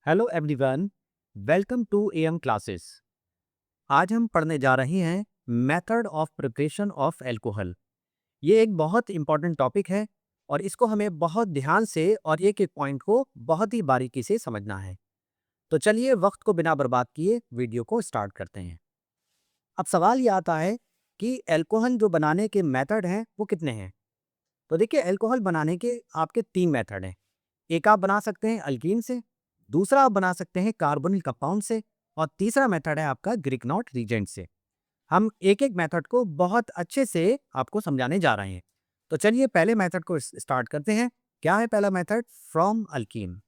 Hello everyone, welcome to AM classes. आज हम पढ़ने जा रहे हैं method of preparation of alcohol. ये एक बहुत इंपॉर्टेंट टॉपिक है और इसको हमें बहुत ध्यान से और एक एक पॉइंट को बहुत ही बारीकी से समझना है। तो चलिए वक्त को बिना बर्बाद किए वीडियो को स्टार्ट करते हैं। अब सवाल ये आता है कि अल्कोहल जो बनाने के मेथड हैं वो कितने हैं। तो देखिए, अल्कोहल बनाने के आपके तीन मेथड हैं। एक आप बना सकते हैं अल्कीन से, दूसरा आप बना सकते हैं कार्बोनिल कंपाउंड से, और तीसरा मेथड है आपका ग्रिकनॉट रीजेंट से। हम एक एक मेथड को बहुत अच्छे से आपको समझाने जा रहे हैं। तो चलिए पहले मेथड को स्टार्ट करते हैं। क्या है पहला मेथड? From alkyne.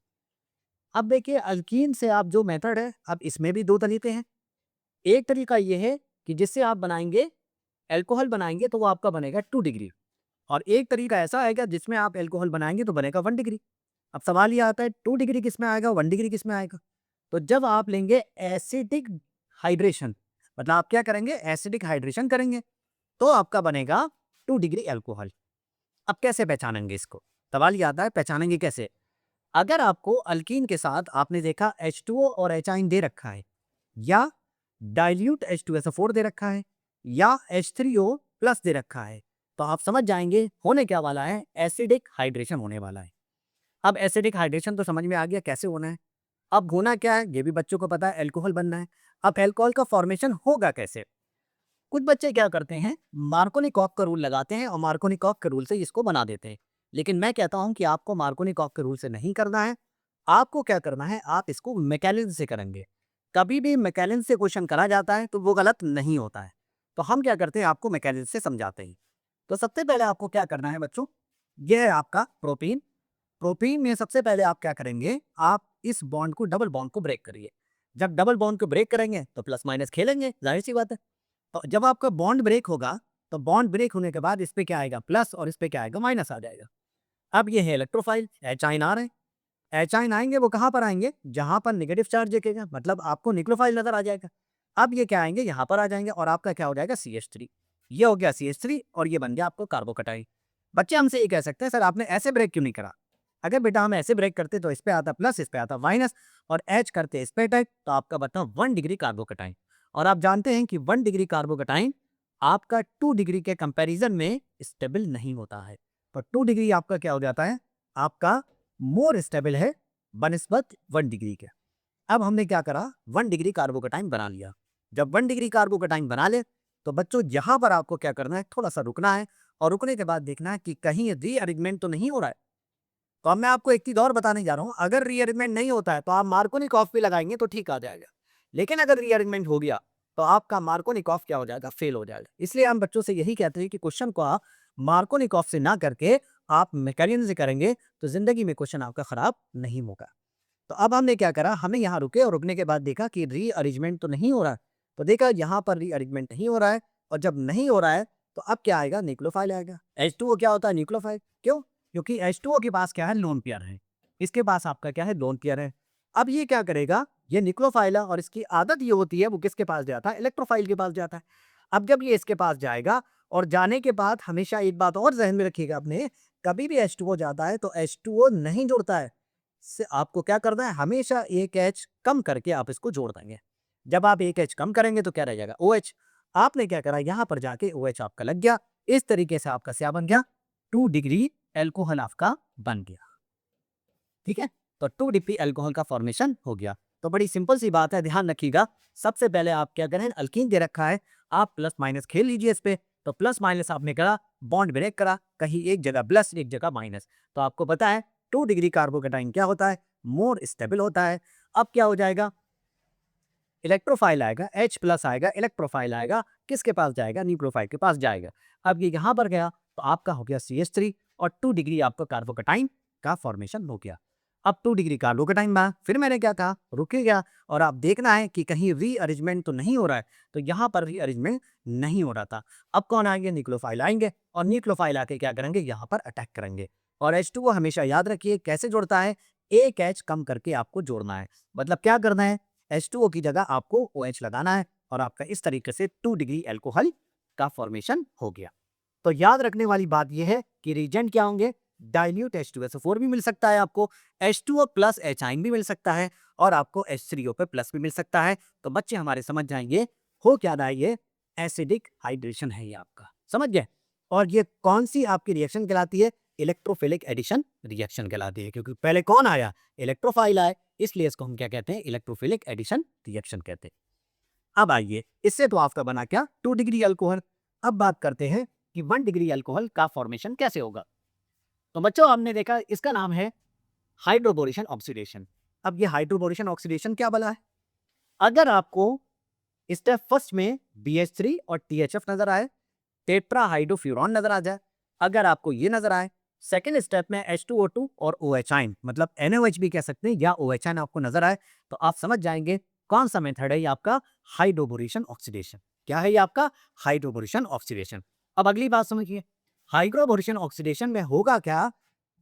अब देखिए, अल्कीन से आप जो मेथड है, अब इसमें भी दो तरीके हैं। एक तरीका ये है कि जिससे आप बनाएंगे अल्कोहल बनाएंगे तो वो आपका बनेगा 2 डिग्री, और एक तरीका ऐसा आएगा जिसमें आप अल्कोहल बनाएंगे तो बनेगा 1 डिग्री। अब सवाल ये आता है 2 डिग्री किस में आएगा, 1 डिग्री किस में आएगा। तो जब आप लेंगे एसिडिक हाइड्रेशन, मतलब आप क्या करेंगे, एसिडिक हाइड्रेशन करेंगे, तो आपका बनेगा 2 डिग्री अल्कोहल। अब कैसे पहचानेंगे इसको? सवाल ये आता है पहचानेंगे कैसे। अगर आपको अल्कीन के साथ आपने देखा H2O और एचाइन दे रखा है, या डाइल्यूट H2SO4 दे रखा है, या H3O प्लस दे रखा है, तो आप समझ जाएंगे होने क्या वाला है, एसिडिक हाइड्रेशन होने वाला है। अब एसिडिक हाइड्रेशन तो समझ में आ गया कैसे होना है। अब होना क्या है ये भी बच्चों को पता है, अल्कोहल बनना है। अब अल्कोहल का फॉर्मेशन होगा कैसे? कुछ बच्चे क्या करते हैं, मार्कोनिकॉफ का रूल लगाते हैं और मार्कोनिकॉफ के रूल से इसको बना देते हैं। लेकिन मैं कहता हूं कि आपको मार्कोनिकॉफ के रूल से नहीं करना है। आपको क्या करना है, आप इसको मैकेनिज्म से करेंगे। कभी भी मैकेनिज्म से क्वेश्चन करा जाता है तो वो गलत नहीं होता है। तो हम क्या करते हैं, आपको मैकेनिज्म से समझाते हैं। तो सबसे पहले आपको क्या करना है बच्चों, यह है आपका प्रोपीन। प्रोपीन में सबसे पहले आप क्या करेंगे, आप इस बॉन्ड को, डबल बॉन्ड को ब्रेक करिए। जब डबल बॉन्ड को ब्रेक करेंगे तो प्लस माइनस खेलेंगे, जाहिर सी बात है। तो जब आपका बॉन्ड ब्रेक होगा, तो बॉन्ड ब्रेक होने के बाद इस पे क्या आएगा, प्लस, और इस पे क्या आएगा, माइनस आ जाएगा। अब ये है इलेक्ट्रोफाइल, एच आइन आ रहे हैं। एच आइन आएंगे, वो कहाँ पर आएंगे, जहां पर नेगेटिव चार्ज दिखेगा, मतलब आपको न्यूक्लियोफाइल नजर आ जाएगा। अब ये क्या आएंगे, यहाँ पर आ जाएंगे, और आपका क्या हो जाएगा, CH3। ये हो गया CH3, और ये बन गया आपको कार्बोकटाइन। बच्चे हमसे ये कह सकते हैं, सर आपने ऐसे ब्रेक क्यों नहीं करा। अगर बेटा हम ऐसे ब्रेक करते तो इस पे आता प्लस, इस पे आता माइनस, और एच करते इस पे अटैक, तो आपका बनता 1 डिग्री कार्बोकटाइन। और आप जानते हैं कि 1 डिग्री कार्बोकटाइन आपका 2 डिग्री के कंपैरिजन में स्टेबल नहीं होता है। तो 2 डिग्री आपका क्या हो जाता है, आपका मोर स्टेबल है बनिस्बत 1 डिग्री के। अब हमने क्या करा, 1 डिग्री कार्बोकटाइन बना लिया। जब 1 डिग्री कार्बोकटाइन बना ले, तो बच्चों यहां पर आपको क्या करना है, थोड़ा सा रुकना है, और रुकने के बाद देखना है कि कहीं रीअरेंजमेंट तो नहीं हो रहा है। तो अब मैं आपको एक चीज और बताने जा रहा हूं, अगर रीअरेंजमेंट नहीं होता है तो आप मार्कोनिकॉफ भी लगाएंगे तो ठीक आ जाएगा। लेकिन अगर रीअरेंजमेंट हो गया तो आपका मार्कोनिकॉफ क्या हो जाएगा, फेल हो जाएगा। इसलिए हम बच्चों से यही कहते हैं कि क्वेश्चन को आप मार्कोनिकॉफ से ना करके आप मैकेनिज्म से करेंगे तो जिंदगी में क्वेश्चन आपका खराब नहीं होगा। तो अब हमने क्या करा, हमने यहाँ रुके और रुकने के बाद देखा कि रीअरेंजमेंट तो नहीं हो रहा है। तो देखा यहाँ पर रीअरेंजमेंट नहीं हो रहा है, और जब नहीं हो रहा है तो अब क्या आएगा, न्यूक्लियोफाइल आएगा। H2O क्या होता है, न्यूक्लियोफाइल। क्यों? क्योंकि H2O के पास क्या है, लोन पेयर है। इसके पास आपका क्या है, लोन पेयर है। अब ये क्या करेगा, ये न्यूक्लियोफाइल है, और इसकी आदत ये होती है, वो किसके पास जाता है, इलेक्ट्रोफाइल के पास जाता है। अब जब ये इसके पास जाएगा, और जाने के बाद हमेशा एक बात और जहन में रखिएगा अपने, कभी भी H2O जाता है तो H2O नहीं जुड़ता है। से आपको क्या करना है, हमेशा एक एच कम करके आप इसको जोड़ देंगे। जब आप एक एच कम करेंगे तो क्या रह जाएगा, OH। आपने क्या करा, यहां पर जाके OH आपका लग गया। इस तरीके से आपका क्या बन गया, 2 डिग्री एल्कोहल आपका बन गया। ठीक है, तो 2 डिग्री एल्कोहल का फॉर्मेशन हो गया। तो बड़ी सिंपल सी बात है, ध्यान रखिएगा। सबसे पहले आप क्या करें, अल्कीन दे रखा है, आप प्लस माइनस खेल लीजिए इस पे। तो प्लस माइनस आपने करा, बॉन्ड ब्रेक करा, कहीं एक जगह प्लस एक जगह माइनस, तो आपको पता है 2 डिग्री कार्बोकेटाइन क्या होता है, मोर स्टेबल होता है। अब क्या हो जाएगा, इलेक्ट्रोफाइल आएगा, H प्लस आएगा, इलेक्ट्रोफाइल आएगा, किसके पास जाएगा, न्यूक्लियोफाइल के पास जाएगा। अब ये यहां पर गया तो आपका हो गया CH3, और 2 डिग्री आपका कार्बोकेटाइन का फॉर्मेशन हो गया। अब 2 डिग्री कार्बोकेटाइन बना, फिर मैंने क्या कहा, रुके गया, और आप देखना है कि कहीं रीअरेंजमेंट तो नहीं हो रहा है। तो यहां पर रीअरेंजमेंट नहीं हो रहा था। अब कौन आएंगे, न्यूक्लियोफाइल आएंगे, और न्यूक्लियोफाइल आके क्या करेंगे, यहां पर अटैक करेंगे। और H2O हमेशा याद रखिए कैसे जोड़ता है, एक H कम करके आपको जोड़ना है। मतलब क्या करना है, H2O की जगह आपको OH लगाना है, और आपका इस तरीके से 2 डिग्री एल्कोहल का फॉर्मेशन हो गया। तो याद रखने वाली बात यह है कि रीजेंट क्या होंगे, डाइल्यूट H2SO4 भी मिल सकता है आपको, H2O प्लस एच आइन भी मिल सकता है और आपको H3O पे प्लस भी मिल सकता है। तो बच्चे हमारे समझ जाएंगे हो क्या रहा है, ये एसिडिक हाइड्रेशन है ये आपका, समझ गए। और ये कौन सी आपकी रिएक्शन कहलाती है, इलेक्ट्रोफिलिक एडिशन रिएक्शन कहलाती है, क्योंकि पहले कौन आया, इलेक्ट्रोफाइल आए, इसलिए इसको हम क्या कहते हैं, इलेक्ट्रोफिलिक एडिशन रिएक्शन कहते हैं। अब आइए, इससे तो आपका बना क्या, 2 डिग्री अल्कोहल। अब बात करते हैं कि 1 डिग्री अल्कोहल का फॉर्मेशन कैसे होगा। तो बच्चों हमने देखा इसका नाम है हाइड्रोबोरेशन ऑक्सीडेशन। अब ये हाइड्रोबोरेशन ऑक्सीडेशन क्या बना है, अगर आपको स्टेप फर्स्ट में BH3 और THF नजर आए, टेट्राहाइड्रोफ्यूरॉन नजर आ जाए, अगर आपको ये नजर आए, सेकेंड स्टेप में H2O2 और OH आइन, मतलब NOH भी कह सकते हैं, या OH आइन आपको नजर आए, तो आप समझ जाएंगे कौन सा मेथड है ये आपका, हाइड्रोबोरेशन ऑक्सीडेशन। क्या है ये आपका, हाइड्रोबोरेशन ऑक्सीडेशन। अब अगली बात समझिए, हाइड्रोबोरेशन ऑक्सीडेशन में होगा क्या,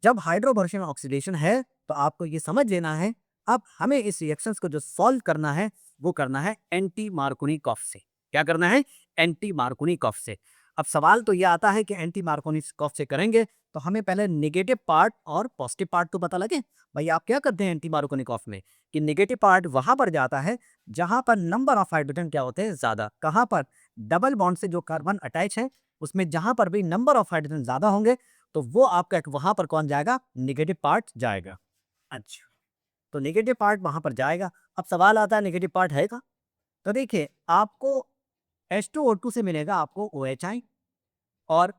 जब हाइड्रोबोरेशन ऑक्सीडेशन है तो आपको ये समझ लेना है, अब हमें इस रिएक्शंस को जो सॉल्व करना है वो करना है एंटी मार्कोनिकॉफ से। क्या करना है, एंटी मार्कोनिकॉफ से। अब सवाल तो ये आता है कि एंटी मार्कोनिकॉफ से करेंगे तो हमें पहले नेगेटिव पार्ट और पॉजिटिव पार्ट तो पता लगे। भाई आप क्या करते हैं एंटी मार्कोनिकॉफ में, कि नेगेटिव पार्ट वहां पर जाता है जहां पर नंबर ऑफ हाइड्रोजन क्या होते हैं, ज्यादा। कहां पर, डबल बॉन्ड से जो कार्बन अटैच है उसमें जहां पर भी नंबर ऑफ हाइड्रोजन ज्यादा होंगे तो वो आपका वहां पर कौन जाएगा, निगेटिव पार्ट जाएगा। अच्छा, तो नेगेटिव पार्ट वहां पर जाएगा। अब सवाल आता है नेगेटिव पार्ट है का, तो देखिए आपको H2O2 से मिलेगा आपको OH आइन और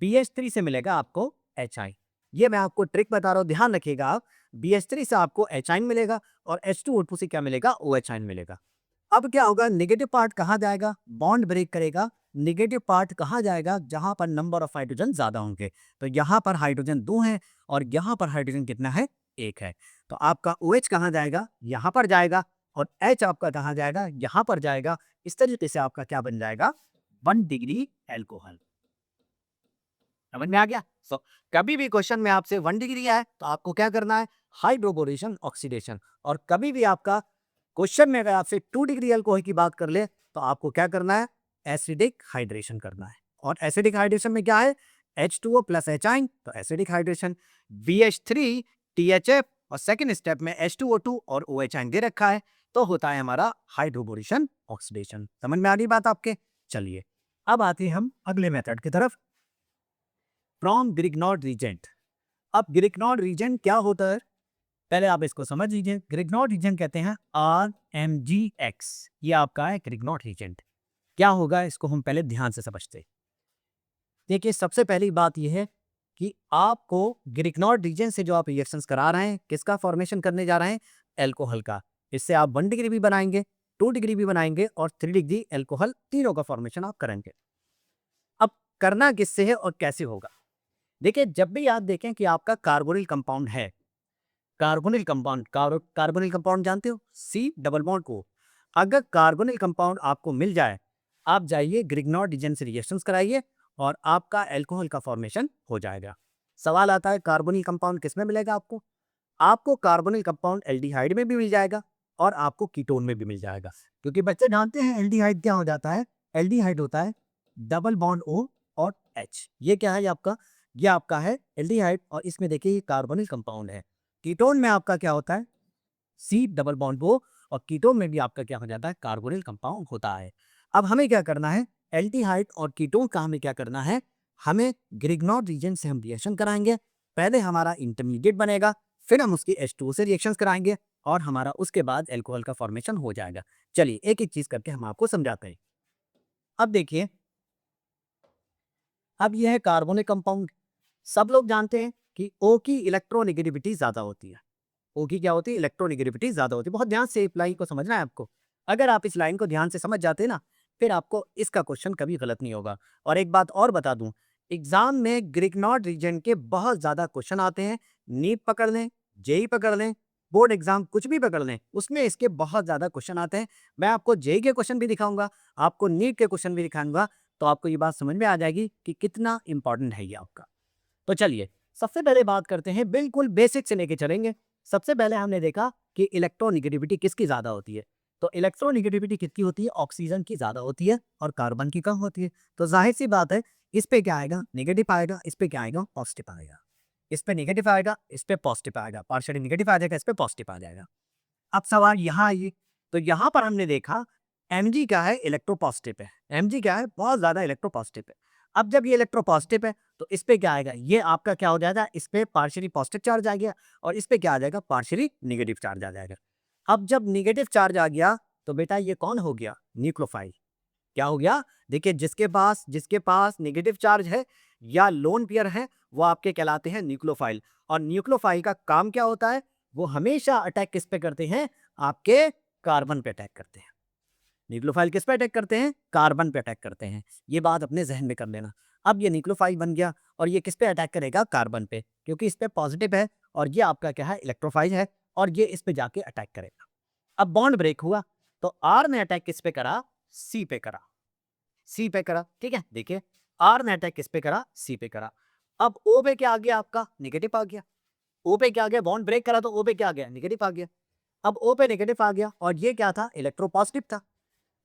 BH3 से मिलेगा आपको H आइन। ये मैं आपको ट्रिक बता रहा हूं, ध्यान रखिएगा आप। BH3 से आपको H आइन मिलेगा और H2O2 से क्या मिलेगा, OH आइन मिलेगा। अब क्या होगा, नेगेटिव पार्ट कहाँ जाएगा, बॉन्ड ब्रेक करेगा। नेगेटिव पार्ट कहाँ जाएगा, जहां पर नंबर ऑफ हाइड्रोजन ज्यादा होंगे। तो यहाँ पर हाइड्रोजन 2 है और यहाँ पर हाइड्रोजन कितना है, 1 है। तो आपका OH कहाँ जाएगा, यहाँ पर जाएगा, और H आपका कहाँ जाएगा, यहाँ पर जाएगा। इस तरीके से आपका क्या बन जाएगा, 1 डिग्री एल्कोहल। समझ में आ गया। सो कभी भी क्वेश्चन में आपसे 1 डिग्री आए तो आपको क्या करना है, हाइड्रोबोरेशन ऑक्सीडेशन। और कभी भी आपका क्वेश्चन में अगर आपसे 2 डिग्री अल्कोहल की बात कर ले तो आपको क्या करना है, एसिडिक हाइड्रेशन करना है। और एसिडिक हाइड्रेशन में क्या है, H2O प्लस H आइन, तो एसिडिक हाइड्रेशन। BH3 THF और सेकेंड स्टेप में H2O2 और OH आइन दे रखा है, तो होता है हमारा हाइड्रोबोरेशन ऑक्सीडेशन। समझ में आ रही बात आपके। चलिए अब आते हैं हम अगले मेथड की तरफ, फ्रॉम ग्रिग्नॉर्ड रीजेंट। अब ग्रिग्नॉर्ड रीजेंट क्या होता है, पहले आप इसको समझ लीजिए। ग्रिग्नॉर्ड रीजेंट कहते हैं RMGX, ये आपका है ग्रिग्नॉर्ड रीजेंट। क्या होगा इसको हम पहले ध्यान से समझते हैं। देखिए सबसे पहली बात यह है कि आपको ग्रिग्नॉर्ड रीजन से जो आप रिएक्शंस करा रहे हैं, किसका फॉर्मेशन करने जा रहे हैं, एल्कोहल का। इससे आप 1 डिग्री भी बनाएंगे, 2 डिग्री भी बनाएंगे और 3 डिग्री एल्कोहल, तीनों का फॉर्मेशन आप करेंगे। अब करना किससे है और कैसे होगा, देखिए जब भी आप देखें कि आपका कार्बोनिल कंपाउंड है, कार्बोनिल कंपाउंड, कार्बोनिल कंपाउंड जानते हो, C डबल बॉन्ड को, अगर कार्बोनिल कंपाउंड आपको मिल जाए, आप जाइए ग्रिग्नॉर्ड रीजन से रिएक्शंस कराइए और आपका एल्कोहल का फॉर्मेशन हो जाएगा। सवाल आता है कार्बोनिल कंपाउंड किस में मिलेगा आपको, आपको कार्बोनिल कंपाउंड एल्डिहाइड में भी मिल जाएगा और आपको कीटोन में भी मिल जाएगा। क्योंकि बच्चे जानते हैं एल्डिहाइड क्या हो जाता है, एल्डिहाइड होता है डबल बॉन्ड O और H। ये क्या है आपका, ये आपका है एल्डिहाइड और इसमें देखिए ये कार्बोनिल कंपाउंड है। कीटोन में आपका क्या होता है, C डबल बॉन्ड O, और कीटोन में भी आपका क्या हो जाता है, कार्बोनिल कंपाउंड होता है। अब हमें क्या करना है, एल्डिहाइड और कीटोन का हमें क्या करना है, हमें ग्रिग्नॉर्ड रीजन से हम रिएक्शन कराएंगे। पहले हमारा इंटरमीडिएट बनेगा, फिर हम उसकी H2O से रिएक्शंस कराएंगे और हमारा उसके बाद एल्कोहल का फॉर्मेशन हो जाएगा। चलिए एक एक चीज करके हम आपको समझाते हैं। अब देखिए, अब यह है कार्बोनिक कंपाउंड। सब लोग जानते हैं कि O की इलेक्ट्रोनेगेटिविटी ज्यादा होती है। O की क्या होती है, इलेक्ट्रोनेगेटिविटी ज्यादा होती है। बहुत ध्यान से इस लाइन को समझना है आपको। अगर आप इस लाइन को ध्यान से समझ जाते ना, फिर आपको इसका क्वेश्चन कभी गलत नहीं होगा। और एक बात और बता दूं, एग्जाम में ग्रिग्नॉर्ड रीजन के बहुत ज्यादा क्वेश्चन आते हैं। नीट पकड़ लें, जेई पकड़ लें, बोर्ड एग्जाम कुछ भी पकड़ लें, उसमें इसके बहुत ज्यादा क्वेश्चन आते हैं। मैं आपको जेई के क्वेश्चन भी दिखाऊंगा, आपको नीट के क्वेश्चन भी दिखाऊंगा, तो आपको ये बात समझ में आ जाएगी कि कितना इंपॉर्टेंट है ये आपका। तो चलिए सबसे पहले बात करते हैं, बिल्कुल बेसिक से लेके चलेंगे। सबसे पहले हमने देखा कि इलेक्ट्रोनेगेटिविटी किसकी ज्यादा होती है, तो इलेक्ट्रोनेगेटिविटी किसकी होती है, ऑक्सीजन की ज्यादा होती है और कार्बन की कम होती है। तो जाहिर सी बात है, इस पे क्या आएगा, नेगेटिव आएगा, इस पे क्या आएगा, पॉजिटिव आएगा। इस पे नेगेटिव आएगा, इस पे पॉजिटिव आएगा, पार्शियली नेगेटिव आ जाएगा, इस पे पॉजिटिव आ जाएगा। अब सवाल यहाँ आइए, तो यहाँ पर हमने देखा Mg क्या है, इलेक्ट्रोपॉजिटिव है। Mg क्या है, बहुत ज़्यादा इलेक्ट्रोपॉजिटिव है। अब जब ये इलेक्ट्रोपॉजिटिव है तो इस पे क्या आएगा, ये आपका क्या हो जाएगा, इस पे पार्शियली पॉजिटिव चार्ज आ गया और इस पे क्या आ जाएगा, पार्शियली नेगेटिव चार्ज आ जाएगा। अब जब नेगेटिव चार्ज आ गया तो बेटा ये कौन हो गया, न्यूक्लियोफाइल। क्या हो गया, देखिए जिसके पास नेगेटिव चार्ज है या लोन पेयर है वो आपके कहलाते हैं न्यूक्लियोफाइल। और न्यूक्लियोफाइल का काम क्या होता है, वो हमेशा अटैक किस पे करते हैं, आपके कार्बन पे अटैक करते हैं। न्यूक्लियोफाइल किस पे अटैक करते हैं, कार्बन पे अटैक करते हैं। ये बात अपने जहन में कर लेना। अब ये न्यूक्लियोफाइल बन गया और ये किस पे अटैक करेगा, कार्बन पे, क्योंकि इस पे पॉजिटिव है और ये आपका क्या है, इलेक्ट्रोफाइल है और ये इस पे जाके अटैक करेगा। अब बॉन्ड ब्रेक हुआ तो आर ने अटैक किस पे करा, सी पे करा, सी पे करा, ठीक है। देखिए आर ने अटैक किस पे करा, सी पे करा। अब ओ पे क्या आ गया, आपका नेगेटिव आ गया। ओ पे क्या आ गया, बॉन्ड ब्रेक करा तो ओ पे क्या आ गया, नेगेटिव आ गया। अब ओ पे नेगेटिव आ गया और ये क्या था, इलेक्ट्रोपॉजिटिव था।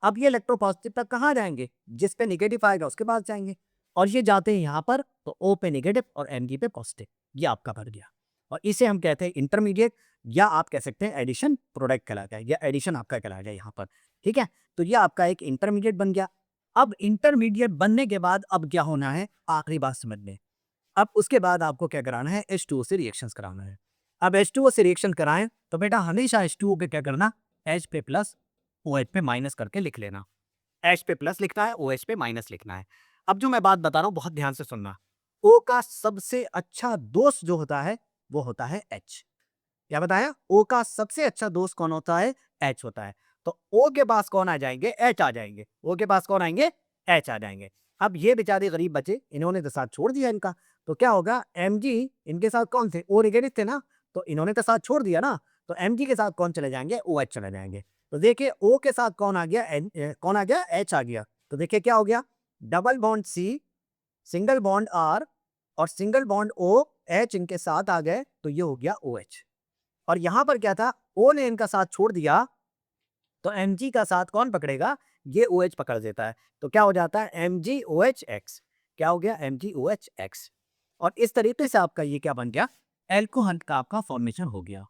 अब ये इलेक्ट्रोपॉजिटिव तक कहाँ जाएंगे, जिस पे नेगेटिव आएगा उसके पास जाएंगे और ये जाते हैं यहाँ पर, तो ओ पे नेगेटिव और Mg पे पॉजिटिव, ये आपका बन गया। और इसे हम कहते हैं इंटरमीडिएट, या आप कह सकते हैं एडिशन प्रोडक्ट कहलाता है, या एडिशन आपका कहलाएगा यहाँ पर, ठीक है। तो ये आपका एक इंटरमीडिएट बन गया। अब इंटरमीडिएट बनने के बाद अब क्या होना है, आखिरी बात समझ लें। अब उसके बाद आपको क्या कराना है, H2O से रिएक्शंस कराना है। अब H2O से रिएक्शन कराएं तो बेटा हमेशा H2O पे क्या करना, H पे प्लस OH पे माइनस करके लिख लेना। H पे प्लस लिखना है, OH पे माइनस लिखना है। अब जो मैं बात बता रहा हूँ बहुत ध्यान से सुनना। O का सबसे अच्छा दोस्त जो होता है वो होता है H। क्या बताया, O का सबसे अच्छा दोस्त कौन होता है, H होता है। तो O के पास कौन आ जाएंगे, H आ जाएंगे। O के पास कौन आएंगे, H आ जाएंगे। अब ये बेचारे गरीब बचे, इन्होंने तो साथ छोड़ दिया इनका, तो क्या होगा, Mg इनके साथ कौन थे, O नेगेटिव थे ना, तो इन्होंने तो साथ छोड़ दिया ना, तो Mg के साथ कौन चले जाएंगे, OH चले जाएंगे। तो देखिए O के साथ कौन आ गया, कौन आ गया, H आ गया। तो देखिए क्या हो गया, double bond C, single bond R और सिंगल बॉन्ड O, H इनके साथ आ गए तो ये हो गया OH। और यहां पर क्या था, O ने इनका साथ छोड़ दिया तो Mg का साथ कौन पकड़ेगा, ये OH पकड़ देता है। तो क्या हो जाता है, MgOHX। क्या हो गया, MgOHX। और इस तरीके से आपका ये क्या बन गया, एल्कोहल का आपका फॉर्मेशन हो गया।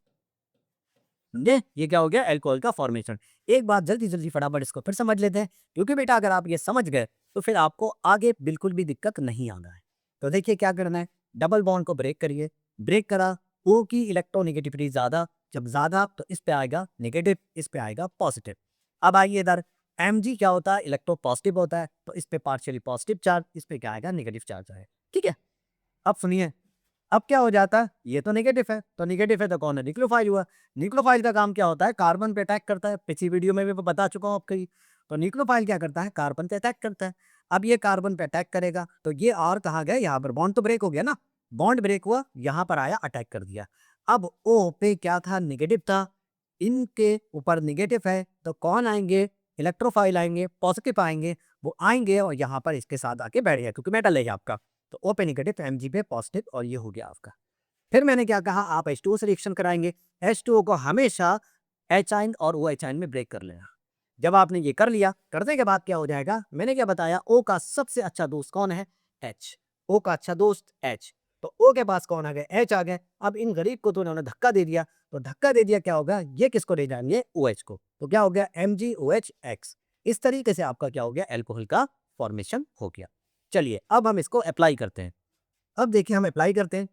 समझे, ये क्या हो गया, एल्कोहल का फॉर्मेशन। एक बात जल्दी जल्दी फटाफट इसको फिर समझ लेते हैं, क्योंकि बेटा अगर आप ये समझ गए तो फिर आपको आगे बिल्कुल भी दिक्कत नहीं आना है। तो देखिए क्या करना है, डबल बॉन्ड को ब्रेक करिए, ब्रेक करा, ओ की इलेक्ट्रोनेगेटिविटी ज्यादा, जब ज्यादा तो इस पे आएगा नेगेटिव, इस पे आएगा पॉजिटिव। अब आइए इधर, Mg क्या होता है, इलेक्ट्रो पॉजिटिव होता है, तो इस पे पार्शियली पॉजिटिव चार्ज, इस पे क्या आएगा, नेगेटिव चार्ज आएगा, ठीक है। अब सुनिए, अब क्या हो जाता है, ये तो नेगेटिव है, तो नेगेटिव है तो कौन है, न्यूक्लियोफाइल हुआ। न्यूक्लियोफाइल का काम क्या होता है, कार्बन पे अटैक करता है, पिछली वीडियो में भी मैं बता चुका हूँ आपको ये। तो न्यूक्लियोफाइल क्या करता है, कार्बन पे अटैक करता है। अब ये कार्बन पे अटैक करेगा तो ये और कहाँ गया, यहाँ पर बॉन्ड तो ब्रेक हो गया ना, बॉन्ड ब्रेक हुआ, यहाँ पर आया अटैक कर दिया। अब ओ पे क्या था, नेगेटिव था, इनके ऊपर नेगेटिव है तो कौन आएंगे, इलेक्ट्रोफाइल आएंगे, पॉजिटिव आएंगे, वो आएंगे और यहाँ पर इसके साथ आके बैठ गया, क्योंकि मेटल है ये आपका। तो ओ पे नेगेटिव, Mg पे पॉजिटिव, और ये हो गया आपका। फिर मैंने क्या कहा, आप H2O से रिएक्शन कराएंगे, H2O को हमेशा H आयन और OH आयन में ब्रेक कर लेना। जब आपने ये कर लिया, करने के बाद क्या हो जाएगा, मैंने क्या बताया, O का सबसे अच्छा दोस्त कौन है, H। O का अच्छा दोस्त H, तो O के पास कौन आ गए, H आ गए। अब इन गरीब को तो उन्होंने धक्का दे दिया, तो धक्का दे दिया क्या होगा, ये किसको ले जाएंगे, OH को, तो क्या हो गया, MgOHX। इस तरीके से आपका क्या हो गया, एल्कोहल का फॉर्मेशन हो गया। चलिए अब हम इसको अप्लाई करते हैं। अब देखिए हम अप्लाई करते हैं।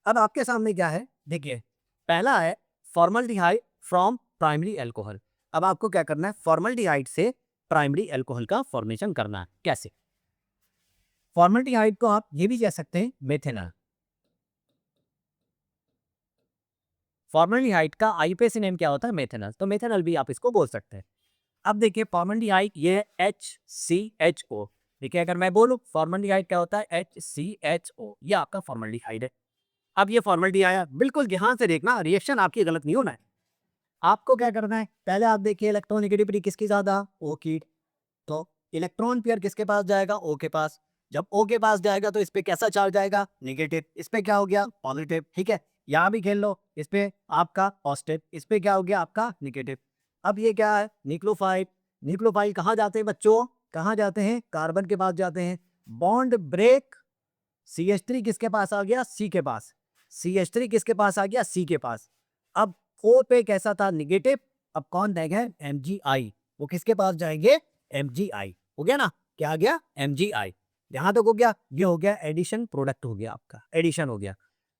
अब आपके सामने क्या है, देखिए पहला है फॉर्मल्डिहाइड फ्रॉम प्राइमरी अल्कोहल। अब आपको क्या करना है, फॉर्मल्डिहाइड से प्राइमरी अल्कोहल का फॉर्मेशन करना है। कैसे, फॉर्मल्डिहाइड को आप ये भी कह सकते हैं मेथेनॉल। फॉर्मल्डिहाइड का आईयूपीएसी नेम क्या होता है, मेथेनॉल, तो मेथेनॉल भी आप इसको बोल सकते हैं। अब देखिए फॉर्मल्डिहाइड ये HCHO। देखिए अगर मैं बोलूं फॉर्मल्डिहाइड क्या होता है, HCHO, ये आपका फॉर्मल्डिहाइड है। अब ये फॉर्मलिटी आया, बिल्कुल ध्यान से देखना, रिएक्शन आपकी गलत नहीं होना है। आपको क्या करना है, पहले आप देखिए इलेक्ट्रोनेगेटिविटी किसकी ज्यादा, O की, तो इलेक्ट्रॉन पेयर किसके पास जाएगा, O के पास। जब O के पास जाएगा तो इस पे कैसा चार्ज आएगा, नेगेटिव, इस पे क्या हो गया, पॉजिटिव, ठीक है। यहाँ भी खेल लो, इस पे आपका पॉजिटिव, इस पे क्या हो गया, आपका नेगेटिव। अब ये क्या है, न्यूक्लियोफाइल। न्यूक्लियोफाइल कहाँ जाते हैं बच्चों, कहाँ जाते हैं, कार्बन के पास जाते हैं। बॉन्ड ब्रेक, CH3 किसके पास आ गया, C के पास। CH3 किसके पास आ गया, C के पास। अब O पे कैसा था, निगेटिव, अब कौन रहेगा, Mgi, वो किसके पास जाएंगे, Mgi। हो गया ना, क्या आ गया, Mgi। यहां तक हो गया, ये हो गया एडिशन, प्रोडक्ट हो गया आपका, एडिशन हो गया।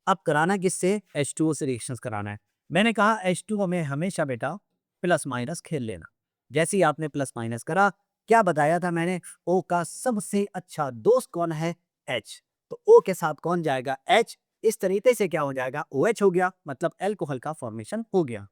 अब कराना किससे, H2O से रिएक्शंस कराना है। मैंने कहा H2O में हमेशा बेटा प्लस माइनस खेल लेना। जैसे ही आपने प्लस माइनस करा, क्या बताया था मैंने, O का सबसे अच्छा दोस्त कौन है, H। तो O के साथ कौन जाएगा, H। इस तरीके से क्या हो जाएगा, OH हो गया, मतलब एल्कोहल का फॉर्मेशन हो गया।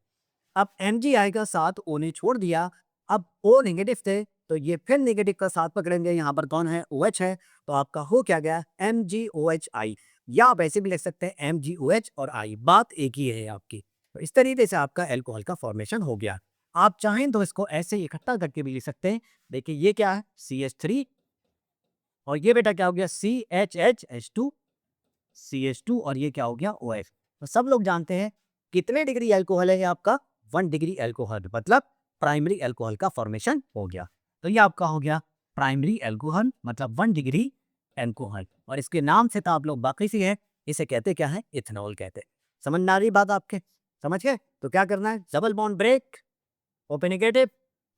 अब Mgi का साथ O ने छोड़ दिया, अब O नेगेटिव थे तो ये फिर नेगेटिव का साथ पकड़ेंगे, यहाँ पर कौन है, OH है, तो आपका हो क्या गया, MgOHI, या आप ऐसे भी लिख सकते हैं MgOH और I, बात एक ही है आपकी। तो इस तरीके से आपका एल्कोहल का फॉर्मेशन हो गया। आप चाहें तो इसको ऐसे ही इकट्ठा करके भी लिख सकते हैं। देखिए ये क्या है, CH3, और ये बेटा क्या हो गया, CHH, CH2, और ये क्या हो गया, OH। तो सब लोग जानते हैं कितने डिग्री अल्कोहल है ये आपका, 1 डिग्री अल्कोहल, मतलब प्राइमरी अल्कोहल का फॉर्मेशन हो गया। तो ये आपका हो गया प्राइमरी अल्कोहल, मतलब 1 डिग्री अल्कोहल। और इसके नाम से तो आप लोग बाकी सी है, इसे कहते क्या है, इथेनॉल कहते हैं। समझ में आ रही बात आपके, समझ गए। तो क्या करना है, double bond break, open negative,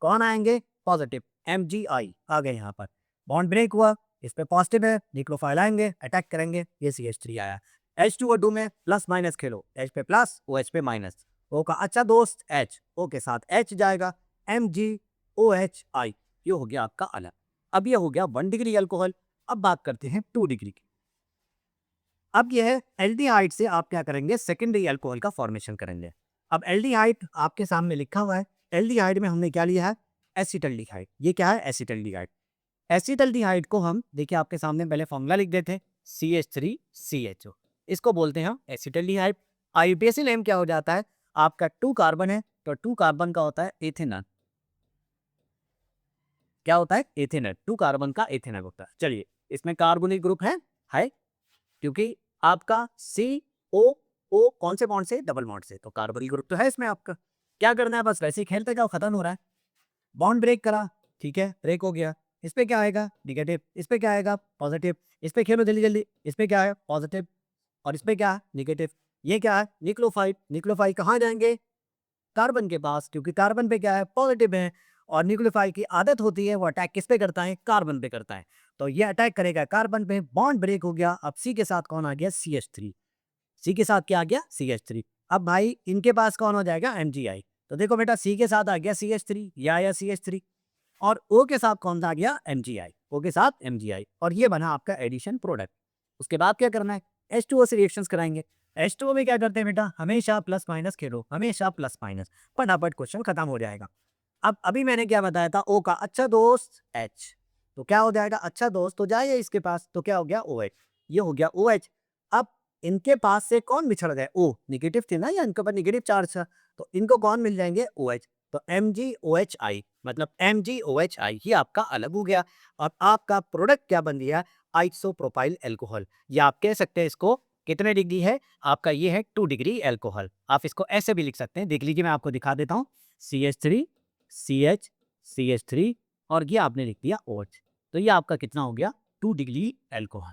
कौन आएंगे, पॉजिटिव, Mgi आ गए यहाँ पर, बॉन्ड ब्रेक हुआ, इस पे पॉजिटिव है, न्यूक्लियोफाइल आएंगे, अटैक करेंगे, ये CH3 आया। H2O2 में प्लस माइनस खेलो, H पे प्लस, OH पे माइनस, O का अच्छा दोस्त H, O के साथ H जाएगा, MgOHI, ये हो गया आपका अलग। अब ये हो गया 1 डिग्री अल्कोहल। अब बात करते हैं 2 डिग्री की। अब यह है एल्डिहाइड से आप क्या करेंगे, सेकेंडरी अल्कोहल का फॉर्मेशन करेंगे। अब एल्डिहाइड आपके सामने लिखा हुआ है, एल्डिहाइड में हमने क्या लिया है, एसिटल्डिहाइड। ये क्या है, एसिटल्डिहाइड। एसिटल्डिहाइड को हम देखिए आपके सामने पहले फॉर्मूला लिख देते हैं, CH3CHO, इसको बोलते हैं हम एसिटल्डिहाइड। आईयूपीएसी नेम क्या हो जाता है आपका, 2 कार्बन है तो 2 कार्बन का होता है एथेनॉल। क्या होता है, एथेनॉल, 2 कार्बन का एथेनॉल होता है। चलिए इसमें कार्बोनिक ग्रुप है, क्योंकि आपका COO कौन से बॉन्ड से, डबल बॉन्ड से, तो कार्बोनिक ग्रुप तो है इसमें आपका। क्या करना है, बस वैसे ही खेलते जाओ, खत्म हो रहा है। बॉन्ड ब्रेक करा, ठीक है, ब्रेक हो गया, इस पे क्या आएगा, निगेटिव, इस पे क्या आएगा, पॉजिटिव, इस पे खेलो जल्दी जल्दी, इस पे क्या है, पॉजिटिव, और इस पे क्या है, निगेटिव। ये क्या है, न्यूक्लियोफाइल, न्यूक्लियोफाइल कहाँ जाएंगे, कार्बन के पास, क्योंकि कार्बन पे क्या है, पॉजिटिव है, और न्यूक्लियोफाइल की आदत होती है वो अटैक किस पे करता है, कार्बन पे करता है। तो ये अटैक करेगा कार्बन पे, बॉन्ड ब्रेक हो गया। अब सी के साथ कौन आ गया, CH3, सी के साथ क्या आ गया, CH3। अब भाई इनके पास कौन हो जाएगा, Mgi। तो देखो बेटा सी के साथ आ गया CH3, या आया CH3, और O के साथ कौन सा आ गया, Mgi, O के साथ Mgi, और ये बना आपका एडिशन प्रोडक्ट। उसके बाद क्या करना है, H2O से रिएक्शंस कराएंगे। H2O में क्या करते हैं बेटा, हमेशा प्लस माइनस खेलो, हमेशा प्लस माइनस, फटाफट क्वेश्चन खत्म हो जाएगा। अब अभी मैंने क्या बताया था, O का अच्छा दोस्त H, तो क्या हो जाएगा, अच्छा दोस्त तो जाए इसके पास, तो क्या हो गया, OH, ये हो गया OH। अब इनके पास से कौन बिछड़ गए, O निगेटिव थे ना, या इनके ऊपर निगेटिव चार्ज था, तो इनको कौन मिल जाएंगे, OH। तो MgOHI, मतलब MgOHI ही आपका अलग हो गया, और आपका प्रोडक्ट क्या बन गया, आइसोप्रोपाइल अल्कोहल। या आप कह सकते हैं इसको कितने डिग्री है आपका, ये है 2 डिग्री अल्कोहल। आप इसको ऐसे भी लिख सकते हैं, देख लीजिए मैं आपको दिखा देता हूँ, CH3, CH, CH3, और ये आपने लिख दिया OH। तो ये आपका कितना हो गया, 2 डिग्री अल्कोहल।